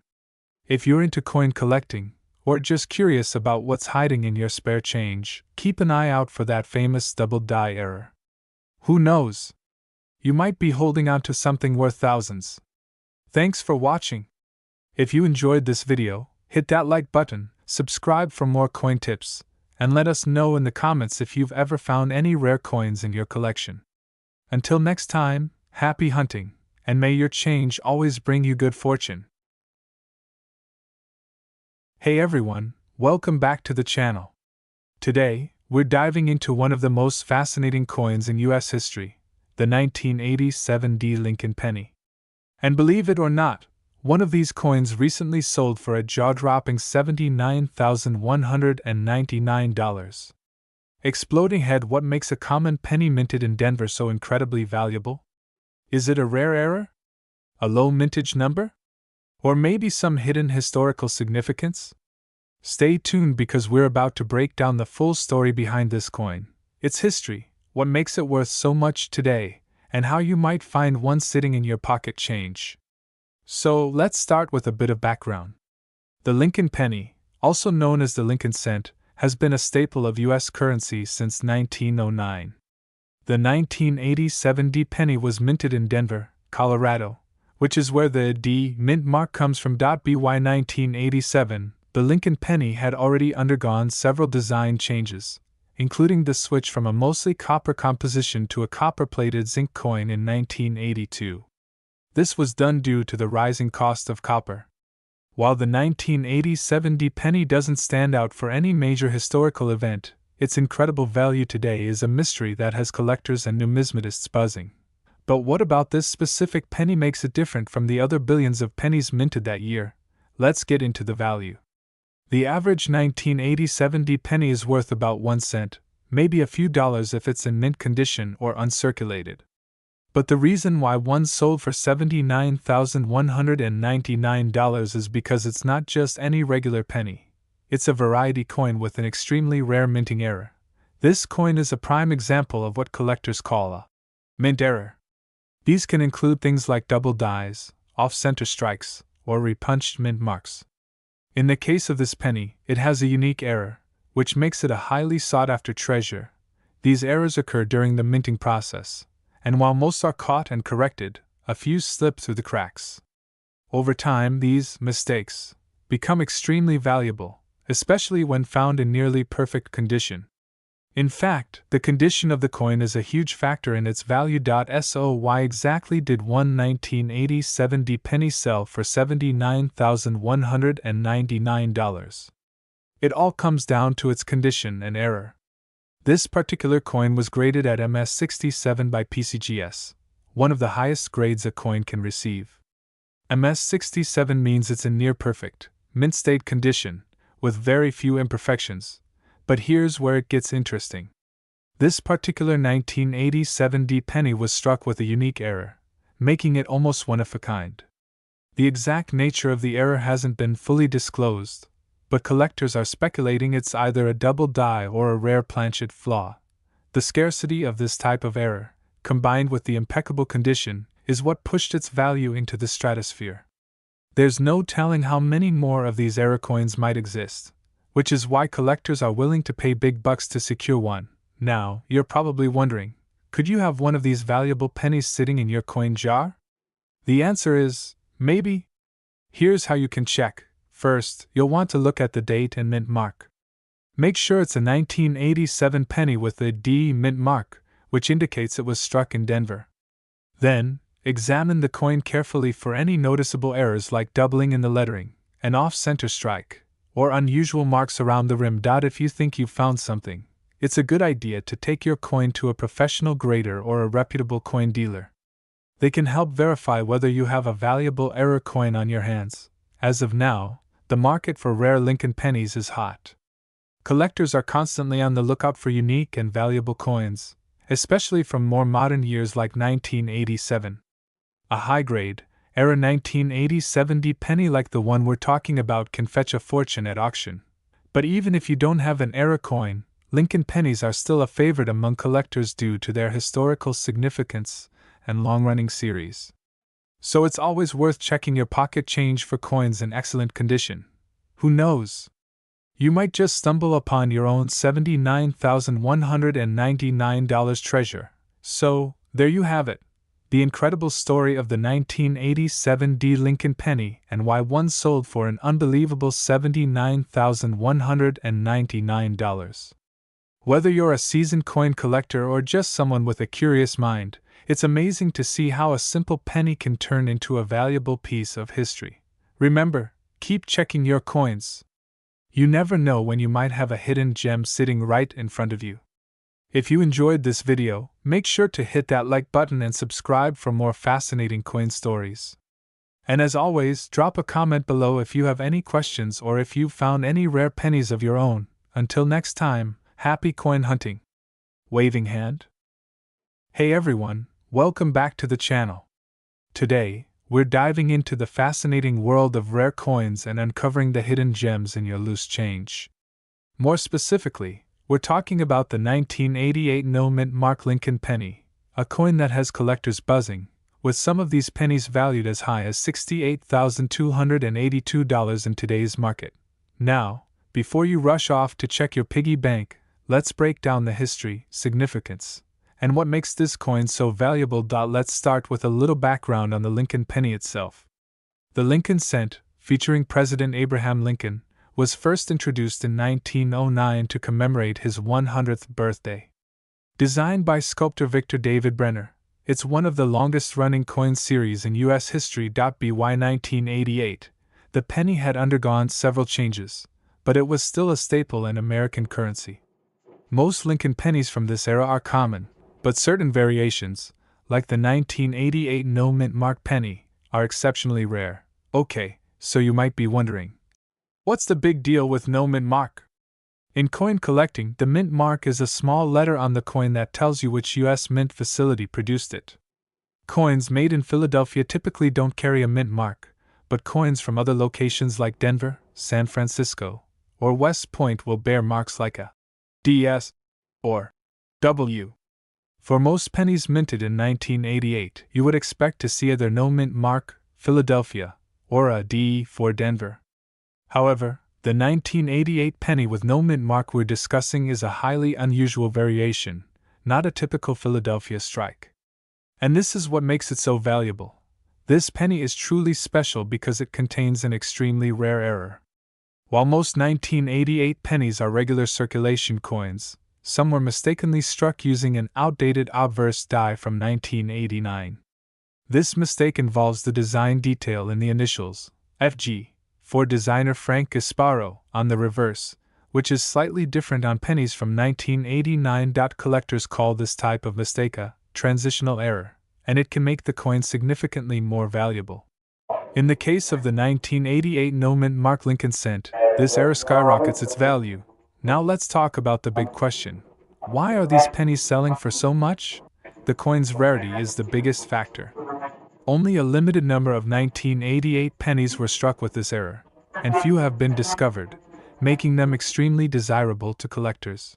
If you're into coin collecting, or just curious about what's hiding in your spare change, keep an eye out for that famous double die error. Who knows? You might be holding on to something worth thousands. Thanks for watching. If you enjoyed this video, hit that like button, subscribe for more coin tips, and let us know in the comments if you've ever found any rare coins in your collection. Until next time, happy hunting, and may your change always bring you good fortune. Hey everyone, welcome back to the channel. Today, we're diving into one of the most fascinating coins in US history, the 1987 Lincoln penny. And believe it or not, one of these coins recently sold for a jaw-dropping $79,199. Exploding head, what makes a common penny minted in Denver so incredibly valuable? Is it a rare error? A low mintage number? Or maybe some hidden historical significance? Stay tuned because we're about to break down the full story behind this coin, its history, what makes it worth so much today, and how you might find one sitting in your pocket change. So, let's start with a bit of background. The Lincoln penny, also known as the Lincoln cent, has been a staple of U.S. currency since 1909. The 1987 D penny was minted in Denver, Colorado, which is where the D mint mark comes from. By 1987, the Lincoln penny had already undergone several design changes, including the switch from a mostly copper composition to a copper-plated zinc coin in 1982. This was done due to the rising cost of copper. While the 1987 D penny doesn't stand out for any major historical event, its incredible value today is a mystery that has collectors and numismatists buzzing. But what about this specific penny makes it different from the other billions of pennies minted that year? Let's get into the value. The average 1987 D penny is worth about 1 cent, maybe a few dollars if it's in mint condition or uncirculated. But the reason why one sold for $79,199 is because it's not just any regular penny. It's a variety coin with an extremely rare minting error. This coin is a prime example of what collectors call a mint error. These can include things like double dies, off-center strikes, or repunched mint marks. In the case of this penny, it has a unique error, which makes it a highly sought-after treasure. These errors occur during the minting process, and while most are caught and corrected, a few slip through the cracks. Over time, these mistakes become extremely valuable, especially when found in nearly perfect condition. In fact, the condition of the coin is a huge factor in its value. So why exactly did one 1987 D penny sell for $79,199? It all comes down to its condition and error. This particular coin was graded at MS67 by PCGS, one of the highest grades a coin can receive. MS67 means it's in near perfect, mint state condition, with very few imperfections. But here's where it gets interesting. This particular 1987 D penny was struck with a unique error, making it almost one of a kind. The exact nature of the error hasn't been fully disclosed, but collectors are speculating it's either a double die or a rare planchet flaw. The scarcity of this type of error, combined with the impeccable condition, is what pushed its value into the stratosphere. There's no telling how many more of these error coins might exist, which is why collectors are willing to pay big bucks to secure one. Now, you're probably wondering, could you have one of these valuable pennies sitting in your coin jar? The answer is, maybe. Here's how you can check. First, you'll want to look at the date and mint mark. Make sure it's a 1987 penny with the D mint mark, which indicates it was struck in Denver. Then, examine the coin carefully for any noticeable errors like doubling in the lettering, an off-center strike, or unusual marks around the rim. If you think you've found something, it's a good idea to take your coin to a professional grader or a reputable coin dealer. They can help verify whether you have a valuable error coin on your hands. As of now, the market for rare Lincoln pennies is hot. Collectors are constantly on the lookout for unique and valuable coins, especially from more modern years like 1987. A high-grade, era 1987 D penny like the one we're talking about can fetch a fortune at auction. But even if you don't have an era coin, Lincoln pennies are still a favorite among collectors due to their historical significance and long-running series. So it's always worth checking your pocket change for coins in excellent condition. Who knows? You might just stumble upon your own $79,199 treasure. So, there you have it. the incredible story of the 1987 D Lincoln penny and why one sold for an unbelievable $79,199. Whether you're a seasoned coin collector or just someone with a curious mind, it's amazing to see how a simple penny can turn into a valuable piece of history. Remember, keep checking your coins. You never know when you might have a hidden gem sitting right in front of you. If you enjoyed this video, make sure to hit that like button and subscribe for more fascinating coin stories. And as always, drop a comment below if you have any questions or if you've found any rare pennies of your own. Until next time, happy coin hunting. Waving hand. Hey everyone, welcome back to the channel. Today, we're diving into the fascinating world of rare coins and uncovering the hidden gems in your loose change. More specifically, we're talking about the 1988 no-mint mark Lincoln penny, a coin that has collectors buzzing, with some of these pennies valued as high as $68,282 in today's market. Now, before you rush off to check your piggy bank, let's break down the history, significance, and what makes this coin so valuable. Let's start with a little background on the Lincoln penny itself. The Lincoln cent, featuring President Abraham Lincoln, was first introduced in 1909 to commemorate his 100th birthday. Designed by sculptor Victor David Brenner, it's one of the longest-running coin series in U.S. history. By 1988, the penny had undergone several changes, but it was still a staple in American currency. Most Lincoln pennies from this era are common, but certain variations, like the 1988 no-mint mark penny, are exceptionally rare. Okay, so you might be wondering, what's the big deal with no-mint mark? In coin collecting, the mint mark is a small letter on the coin that tells you which U.S. mint facility produced it. Coins made in Philadelphia typically don't carry a mint mark, but coins from other locations like Denver, San Francisco, or West Point will bear marks like a DS or W. For most pennies minted in 1988, you would expect to see either no mint mark, Philadelphia, or a D for Denver. However, the 1988 penny with no mint mark we're discussing is a highly unusual variation, not a typical Philadelphia strike. And this is what makes it so valuable. This penny is truly special because it contains an extremely rare error. While most 1988 pennies are regular circulation coins, some were mistakenly struck using an outdated obverse die from 1989. This mistake involves the design detail in the initials, FG, for designer Frank Gasparo, on the reverse, which is slightly different on pennies from 1989. Collectors call this type of mistake a transitional error, and it can make the coin significantly more valuable. In the case of the 1988 no-mint mark Lincoln cent, this error skyrockets its value. Now let's talk about the big question. Why are these pennies selling for so much? The coin's rarity is the biggest factor. Only a limited number of 1988 pennies were struck with this error, and few have been discovered, making them extremely desirable to collectors.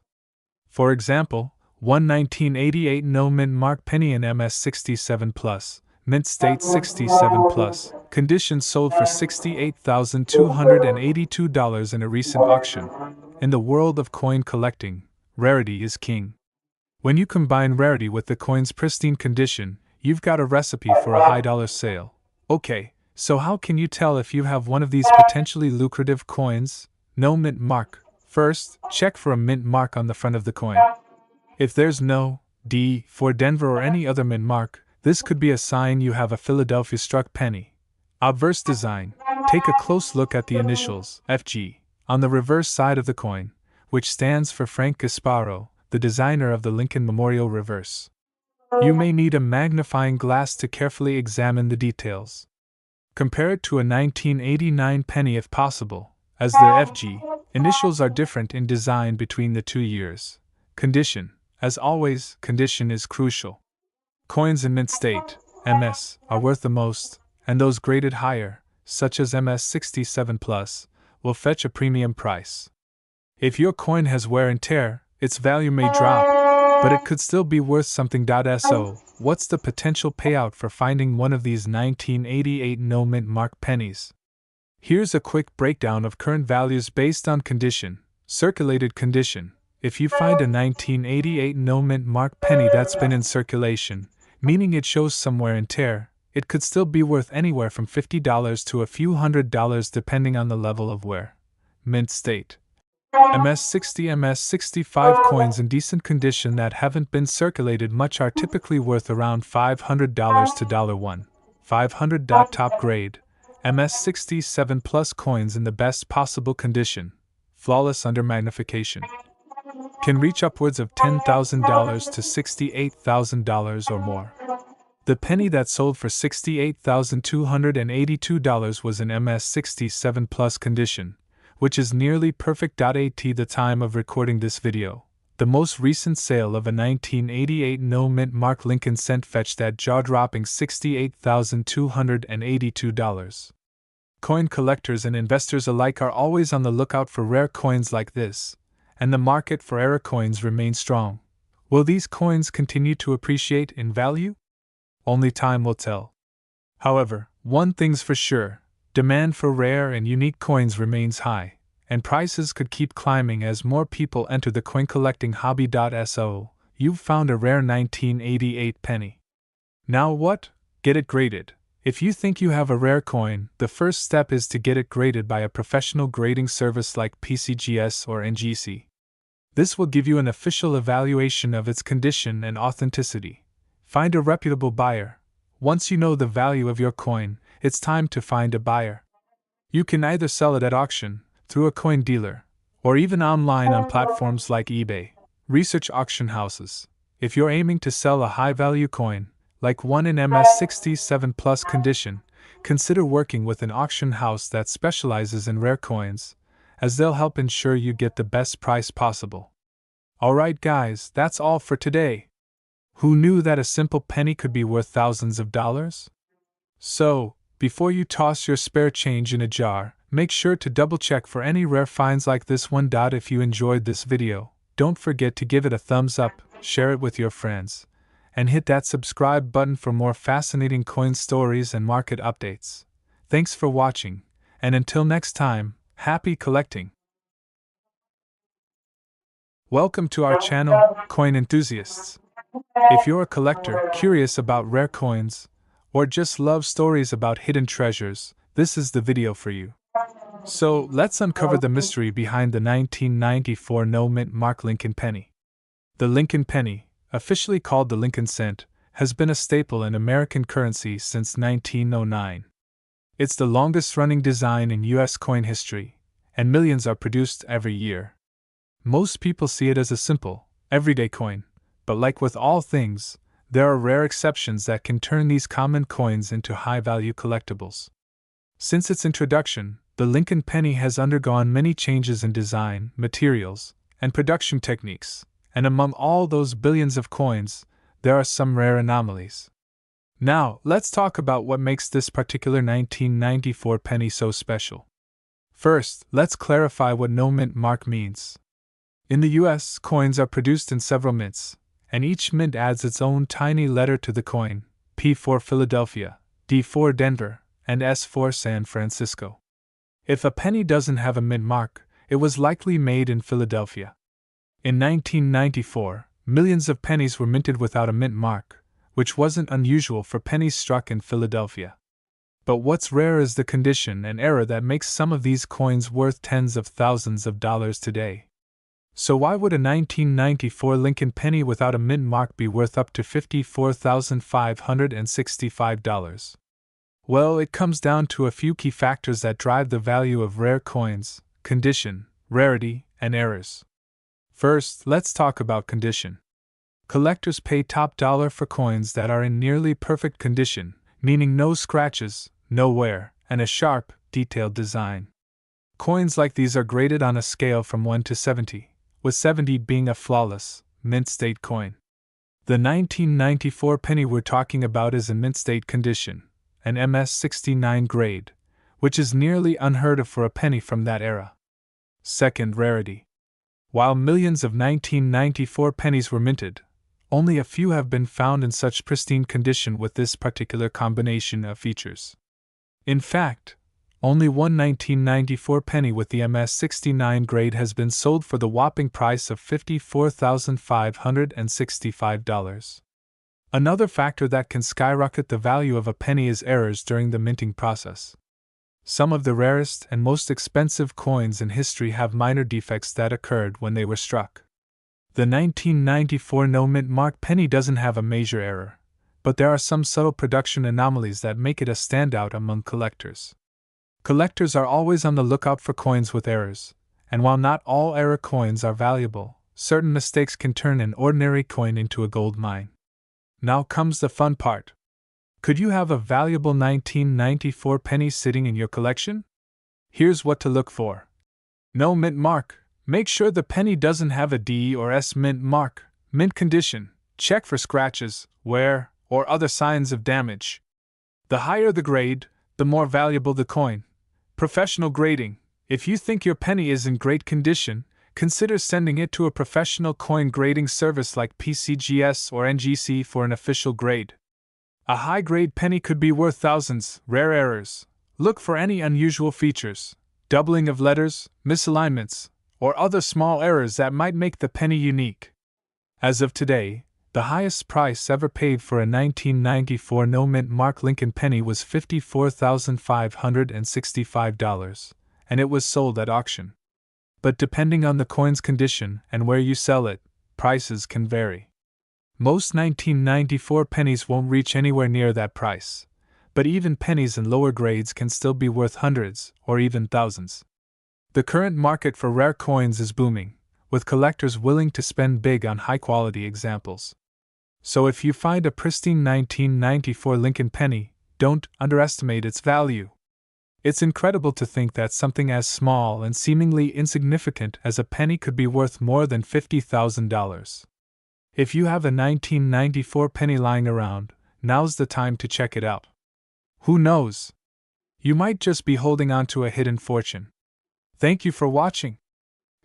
For example, one 1988 no-mint mark penny in MS67+, mint state 67+, condition sold for $68,282 in a recent auction. In the world of coin collecting, rarity is king. When you combine rarity with the coin's pristine condition, you've got a recipe for a high-dollar sale. Okay, so how can you tell if you have one of these potentially lucrative coins? No mint mark. First, check for a mint mark on the front of the coin. If there's no D for Denver or any other mint mark, this could be a sign you have a Philadelphia struck penny. Obverse design. Take a close look at the initials, FG, on the reverse side of the coin, which stands for Frank Gasparo, the designer of the Lincoln Memorial reverse. You may need a magnifying glass to carefully examine the details. Compare it to a 1989 penny if possible, as the FG initials are different in design between the 2 years. Condition. As always, condition is crucial. Coins in mint state, MS, are worth the most, and those graded higher, such as MS67+, will fetch a premium price. If your coin has wear and tear, its value may drop, but it could still be worth something. So, what's the potential payout for finding one of these 1988 no-mint mark pennies? Here's a quick breakdown of current values based on condition. Circulated condition. If you find a 1988 no-mint mark penny that's been in circulation, meaning it shows some wear and tear. It could still be worth anywhere from $50 to a few $100s depending on the level of wear. Mint state. MS-60, MS-65 coins in decent condition that haven't been circulated much are typically worth around $500 to $1. 500. Top grade. MS-67 plus coins in the best possible condition, flawless under magnification, can reach upwards of $10,000 to $68,000 or more. The penny that sold for $68,282 was in MS-67 plus condition, which is nearly perfect. At the time of recording this video, the most recent sale of a 1988 no mint mark Lincoln cent fetched that jaw-dropping $68,282. Coin collectors and investors alike are always on the lookout for rare coins like this, and the market for rare coins remains strong. Will these coins continue to appreciate in value? Only time will tell. However, one thing's for sure, demand for rare and unique coins remains high, and prices could keep climbing as more people enter the coin collecting hobby. So, you've found a rare 1988 penny. Now what? Get it graded. If you think you have a rare coin, the first step is to get it graded by a professional grading service like PCGS or NGC. This will give you an official evaluation of its condition and authenticity. Find a reputable buyer. Once you know the value of your coin, it's time to find a buyer. You can either sell it at auction, through a coin dealer, or even online on platforms like eBay. Research auction houses. If you're aiming to sell a high-value coin, like one in MS-67 plus condition, consider working with an auction house that specializes in rare coins, as they'll help ensure you get the best price possible. Alright guys, that's all for today. Who knew that a simple penny could be worth thousands of dollars? So, before you toss your spare change in a jar, make sure to double-check for any rare finds like this one. If you enjoyed this video, don't forget to give it a thumbs up, share it with your friends, and hit that subscribe button for more fascinating coin stories and market updates. Thanks for watching, and until next time, happy collecting! Welcome to our channel, Coin Enthusiasts. If you're a collector, curious about rare coins, or just love stories about hidden treasures, this is the video for you. So, let's uncover the mystery behind the 1994 no mint mark Lincoln penny. The Lincoln penny, officially called the Lincoln cent, has been a staple in American currency since 1909. It's the longest-running design in U.S. coin history, and millions are produced every year. Most people see it as a simple, everyday coin, but like with all things, there are rare exceptions that can turn these common coins into high-value collectibles. Since its introduction, the Lincoln penny has undergone many changes in design, materials, and production techniques, and among all those billions of coins, there are some rare anomalies. Now, let's talk about what makes this particular 1994 penny so special. First, let's clarify what no mint mark means. In the US, coins are produced in several mints, and each mint adds its own tiny letter to the coin: P for Philadelphia, D for Denver, and S for San Francisco. If a penny doesn't have a mint mark, it was likely made in Philadelphia. In 1994, millions of pennies were minted without a mint mark, which wasn't unusual for pennies struck in Philadelphia. But what's rare is the condition and error that makes some of these coins worth tens of thousands of dollars today. So why would a 1994 Lincoln penny without a mint mark be worth up to $54,565? Well, it comes down to a few key factors that drive the value of rare coins: condition, rarity, and errors. First, let's talk about condition. Collectors pay top dollar for coins that are in nearly perfect condition, meaning no scratches, no wear, and a sharp, detailed design. Coins like these are graded on a scale from 1 to 70. With 70 being a flawless, mint-state coin. The 1994 penny we're talking about is in mint-state condition, an MS-69 grade, which is nearly unheard of for a penny from that era. Second, rarity. While millions of 1994 pennies were minted, only a few have been found in such pristine condition with this particular combination of features. In fact, only one 1994 penny with the MS-69 grade has been sold for the whopping price of $54,565. Another factor that can skyrocket the value of a penny is errors during the minting process. Some of the rarest and most expensive coins in history have minor defects that occurred when they were struck. The 1994 no-mint mark penny doesn't have a major error, but there are some subtle production anomalies that make it a standout among collectors. Collectors are always on the lookout for coins with errors, and while not all error coins are valuable, certain mistakes can turn an ordinary coin into a gold mine. Now comes the fun part. Could you have a valuable 1994 penny sitting in your collection? Here's what to look for. No mint mark. Make sure the penny doesn't have a D or S mint mark. Mint condition. Check for scratches, wear, or other signs of damage. The higher the grade, the more valuable the coin. Professional grading. If you think your penny is in great condition, consider sending it to a professional coin grading service like PCGS or NGC for an official grade. A high-grade penny could be worth thousands. Rare errors. Look for any unusual features, doubling of letters, misalignments, or other small errors that might make the penny unique. As of today, the highest price ever paid for a 1994 no-mint mark Lincoln penny was $54,565, and it was sold at auction. But depending on the coin's condition and where you sell it, prices can vary. Most 1994 pennies won't reach anywhere near that price, but even pennies in lower grades can still be worth hundreds or even thousands. The current market for rare coins is booming, with collectors willing to spend big on high-quality examples. So if you find a pristine 1994 Lincoln penny, don't underestimate its value. It's incredible to think that something as small and seemingly insignificant as a penny could be worth more than $50,000. If you have a 1994 penny lying around, now's the time to check it out. Who knows? You might just be holding on to a hidden fortune. Thank you for watching.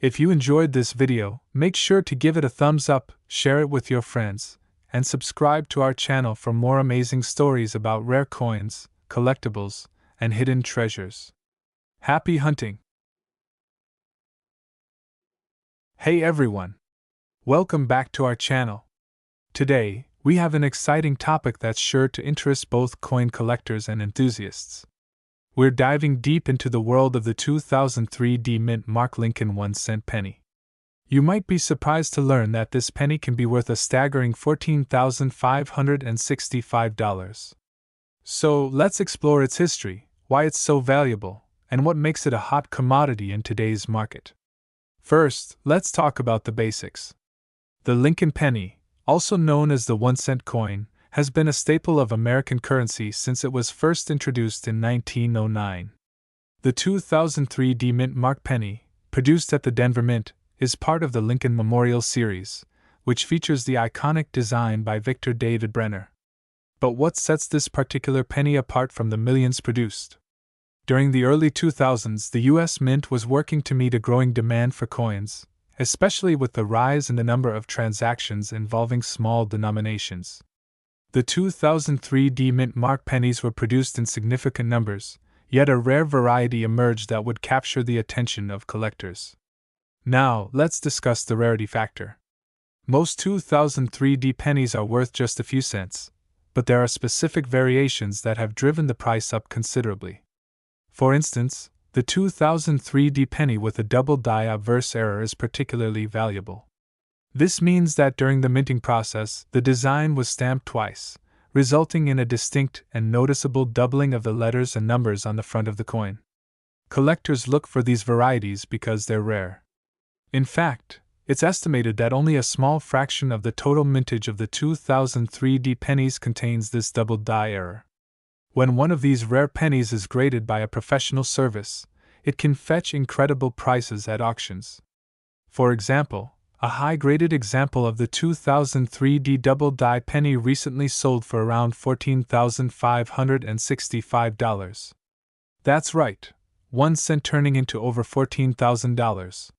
If you enjoyed this video, make sure to give it a thumbs up, share it with your friends, and subscribe to our channel for more amazing stories about rare coins, collectibles, and hidden treasures. Happy hunting! Hey everyone! Welcome back to our channel. Today, we have an exciting topic that's sure to interest both coin collectors and enthusiasts. We're diving deep into the world of the 2003 D-Mint Mark Lincoln 1-cent penny. You might be surprised to learn that this penny can be worth a staggering $14,565. So, let's explore its history, why it's so valuable, and what makes it a hot commodity in today's market. First, let's talk about the basics. The Lincoln penny, also known as the 1-cent coin, has been a staple of American currency since it was first introduced in 1909. The 2003 D-Mint Mark penny, produced at the Denver Mint, is part of the Lincoln Memorial Series, which features the iconic design by Victor David Brenner. But what sets this particular penny apart from the millions produced? During the early 2000s, the U.S. Mint was working to meet a growing demand for coins, especially with the rise in the number of transactions involving small denominations. The 2003 D-Mint Mark pennies were produced in significant numbers, yet a rare variety emerged that would capture the attention of collectors. Now, let's discuss the rarity factor. Most 2003 D pennies are worth just a few cents, but there are specific variations that have driven the price up considerably. For instance, the 2003 D penny with a double die obverse error is particularly valuable. This means that during the minting process, the design was stamped twice, resulting in a distinct and noticeable doubling of the letters and numbers on the front of the coin. Collectors look for these varieties because they're rare. In fact, it's estimated that only a small fraction of the total mintage of the 2003 D pennies contains this double die error. When one of these rare pennies is graded by a professional service, it can fetch incredible prices at auctions. For example, a high-graded example of the 2003 D double die penny recently sold for around $14,565. That's right, 1 cent turning into over $14,000.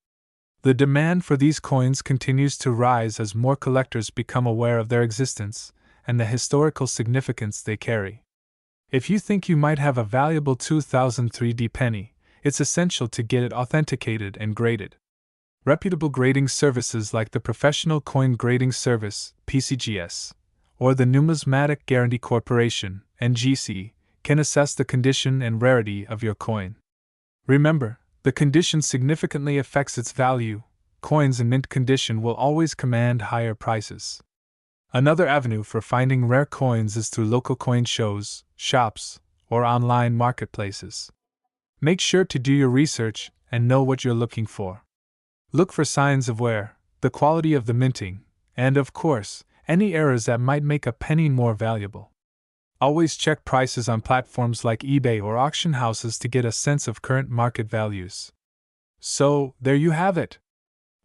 The demand for these coins continues to rise as more collectors become aware of their existence and the historical significance they carry. If you think you might have a valuable 2003 D penny, it's essential to get it authenticated and graded. Reputable grading services like the Professional Coin Grading Service, PCGS, or the Numismatic Guarantee Corporation, NGC, can assess the condition and rarity of your coin. Remember, the condition significantly affects its value. Coins in mint condition will always command higher prices. Another avenue for finding rare coins is through local coin shows, shops, or online marketplaces. Make sure to do your research and know what you're looking for. Look for signs of wear, the quality of the minting, and of course, any errors that might make a penny more valuable. Always check prices on platforms like eBay or auction houses to get a sense of current market values. So, there you have it.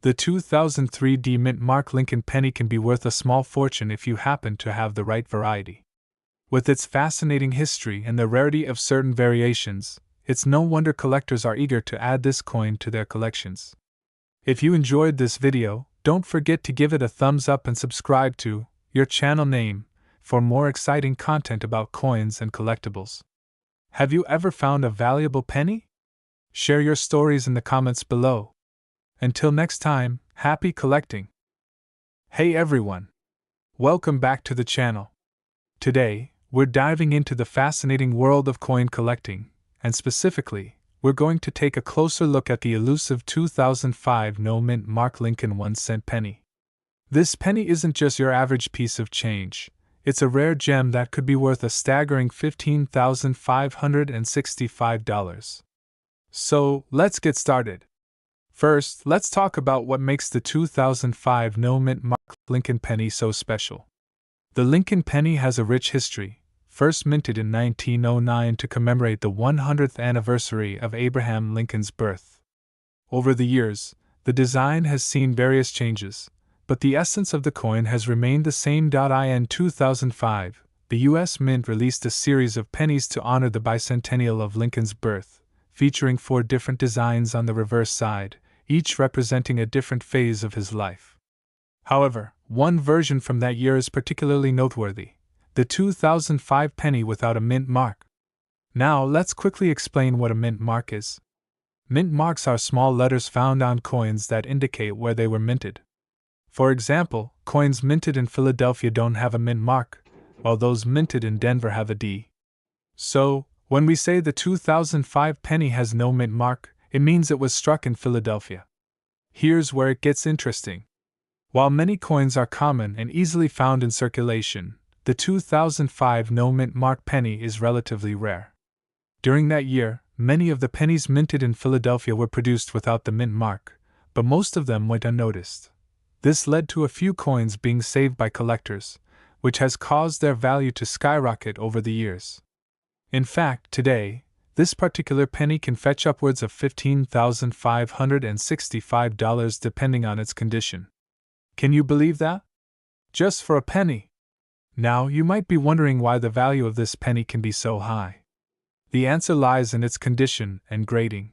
The 2003 D Mint Mark Lincoln penny can be worth a small fortune if you happen to have the right variety. With its fascinating history and the rarity of certain variations, it's no wonder collectors are eager to add this coin to their collections. If you enjoyed this video, don't forget to give it a thumbs up and subscribe to your channel name for more exciting content about coins and collectibles. Have you ever found a valuable penny? Share your stories in the comments below. Until next time, happy collecting! Hey everyone! Welcome back to the channel. Today, we're diving into the fascinating world of coin collecting, and specifically, we're going to take a closer look at the elusive 2005 No Mint Mark Lincoln 1-cent penny. This penny isn't just your average piece of change. It's a rare gem that could be worth a staggering $15,565. So, let's get started. First, let's talk about what makes the 2005 No Mint Mark Lincoln penny so special. The Lincoln penny has a rich history, first minted in 1909 to commemorate the 100th anniversary of Abraham Lincoln's birth. Over the years, the design has seen various changes, but the essence of the coin has remained the same. In 2005, the U.S. Mint released a series of pennies to honor the bicentennial of Lincoln's birth, featuring 4 different designs on the reverse side, each representing a different phase of his life. However, one version from that year is particularly noteworthy: the 2005 penny without a mint mark. Now let's quickly explain what a mint mark is. Mint marks are small letters found on coins that indicate where they were minted. For example, coins minted in Philadelphia don't have a mint mark, while those minted in Denver have a D. So, when we say the 2005 penny has no mint mark, it means it was struck in Philadelphia. Here's where it gets interesting. While many coins are common and easily found in circulation, the 2005 no mint mark penny is relatively rare. During that year, many of the pennies minted in Philadelphia were produced without the mint mark, but most of them went unnoticed. This led to a few coins being saved by collectors, which has caused their value to skyrocket over the years. In fact, today, this particular penny can fetch upwards of $15,565 depending on its condition. Can you believe that? Just for a penny! Now, you might be wondering why the value of this penny can be so high. The answer lies in its condition and grading.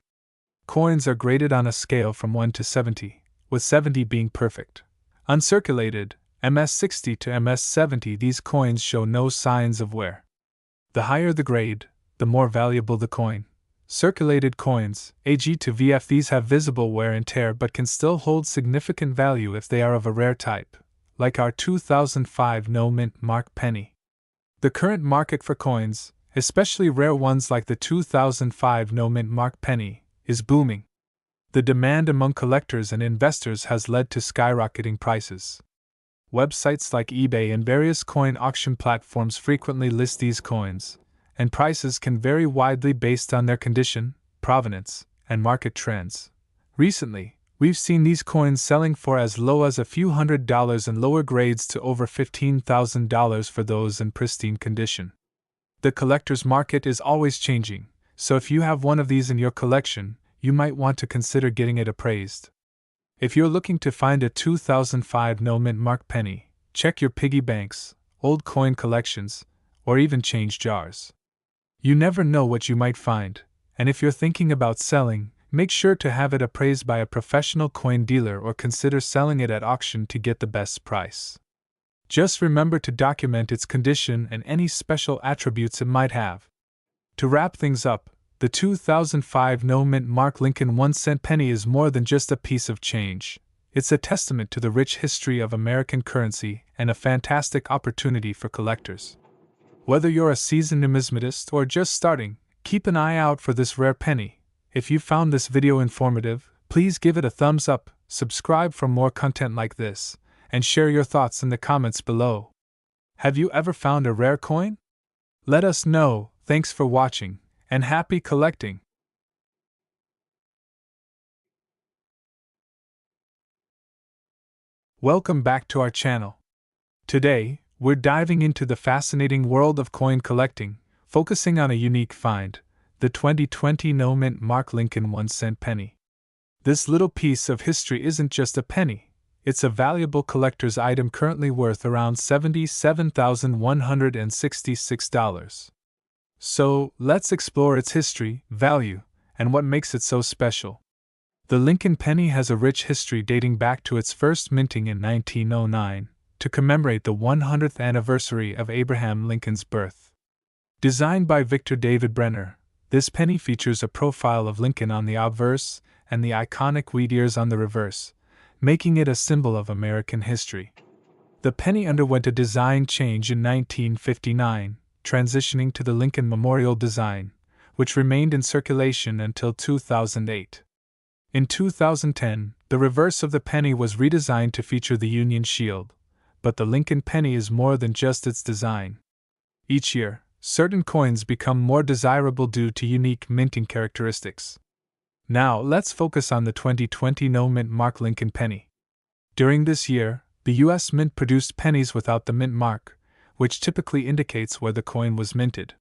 Coins are graded on a scale from 1 to 70, with 70 being perfect. Uncirculated, MS60 to MS70, these coins show no signs of wear. The higher the grade, the more valuable the coin. Circulated coins, AG to VF, these have visible wear and tear but can still hold significant value if they are of a rare type, like our 2005 no mint mark penny. The current market for coins, especially rare ones like the 2005 no mint mark penny, is booming. The demand among collectors and investors has led to skyrocketing prices. Websites like eBay and various coin auction platforms frequently list these coins, and prices can vary widely based on their condition, provenance, and market trends. Recently, we've seen these coins selling for as low as a few $100s in lower grades to over $15,000 for those in pristine condition. The collector's market is always changing, so if you have one of these in your collection, you might want to consider getting it appraised. If you're looking to find a 2005 no mint mark penny, check your piggy banks, old coin collections, or even change jars. You never know what you might find, and if you're thinking about selling, make sure to have it appraised by a professional coin dealer or consider selling it at auction to get the best price. Just remember to document its condition and any special attributes it might have. To wrap things up, the 2005 no mint mark Lincoln 1-cent penny is more than just a piece of change. It's a testament to the rich history of American currency and a fantastic opportunity for collectors. Whether you're a seasoned numismatist or just starting, keep an eye out for this rare penny. If you found this video informative, please give it a thumbs up, subscribe for more content like this, and share your thoughts in the comments below. Have you ever found a rare coin? Let us know. Thanks for watching, and happy collecting! Welcome back to our channel. Today, we're diving into the fascinating world of coin collecting, focusing on a unique find, the 2020 no mint mark Lincoln 1-cent penny. This little piece of history isn't just a penny, it's a valuable collector's item currently worth around $77,166. So, let's explore its history, value, and what makes it so special. The Lincoln penny has a rich history dating back to its first minting in 1909, to commemorate the 100th anniversary of Abraham Lincoln's birth. Designed by Victor David Brenner, this penny features a profile of Lincoln on the obverse and the iconic wheat ears on the reverse, making it a symbol of American history. The penny underwent a design change in 1959, transitioning to the Lincoln Memorial design, which remained in circulation until 2008. In 2010, the reverse of the penny was redesigned to feature the Union Shield, but the Lincoln penny is more than just its design. Each year, certain coins become more desirable due to unique minting characteristics. Now, let's focus on the 2020 no mint mark Lincoln penny. During this year, the U.S. Mint produced pennies without the mint mark, which typically indicates where the coin was minted.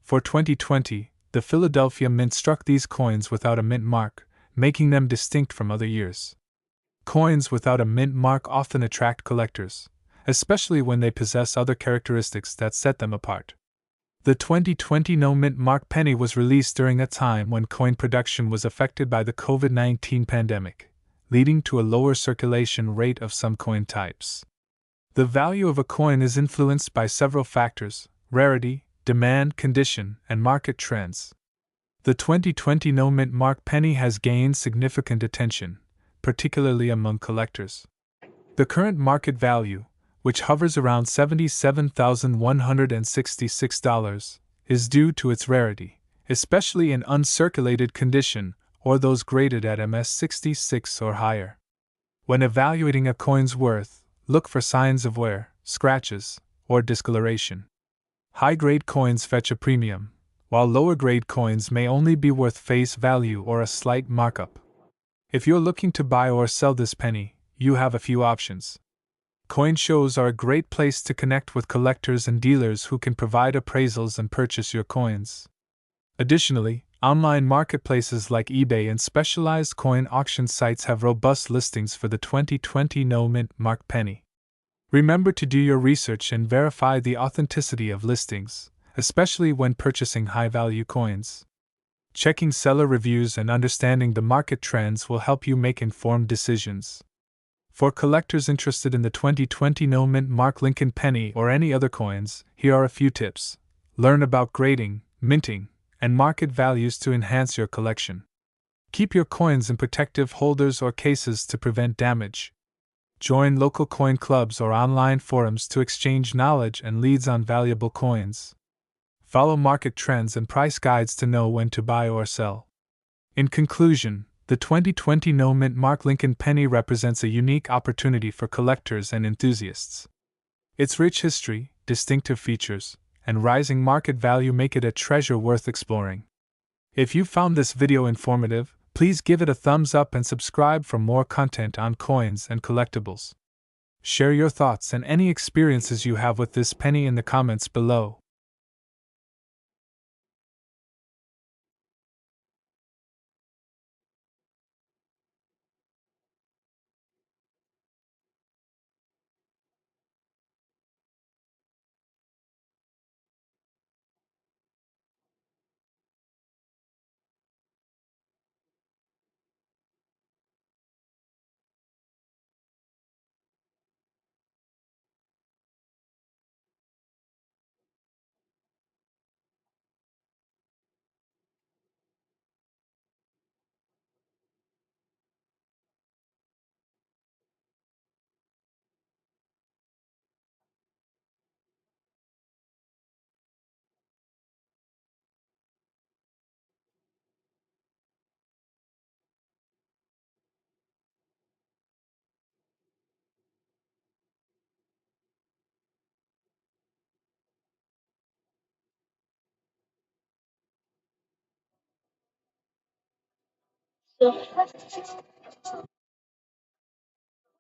For 2020, the Philadelphia Mint struck these coins without a mint mark, making them distinct from other years. Coins without a mint mark often attract collectors, especially when they possess other characteristics that set them apart. The 2020 no mint mark penny was released during a time when coin production was affected by the COVID-19 pandemic, leading to a lower circulation rate of some coin types. The value of a coin is influenced by several factors: rarity, demand, condition, and market trends. The 2020 no mint mark penny has gained significant attention, particularly among collectors. The current market value, which hovers around $77,166, is due to its rarity, especially in uncirculated condition or those graded at MS66 or higher. When evaluating a coin's worth, look for signs of wear, scratches, or discoloration. High-grade coins fetch a premium, while lower-grade coins may only be worth face value or a slight markup. If you're looking to buy or sell this penny, you have a few options. Coin shows are a great place to connect with collectors and dealers who can provide appraisals and purchase your coins. Additionally, online marketplaces like eBay and specialized coin auction sites have robust listings for the 2020 no mint mark penny. Remember to do your research and verify the authenticity of listings, especially when purchasing high-value coins. Checking seller reviews and understanding the market trends will help you make informed decisions. For collectors interested in the 2020 no mint mark Lincoln penny or any other coins, here are a few tips. Learn about grading, minting, and market values to enhance your collection. Keep your coins in protective holders or cases to prevent damage. Join local coin clubs or online forums to exchange knowledge and leads on valuable coins. Follow market trends and price guides to know when to buy or sell. In conclusion, the 2020 no mint mark Lincoln penny represents a unique opportunity for collectors and enthusiasts. Its rich history, distinctive features, and rising market value make it a treasure worth exploring. If you found this video informative, please give it a thumbs up and subscribe for more content on coins and collectibles. Share your thoughts and any experiences you have with this penny in the comments below.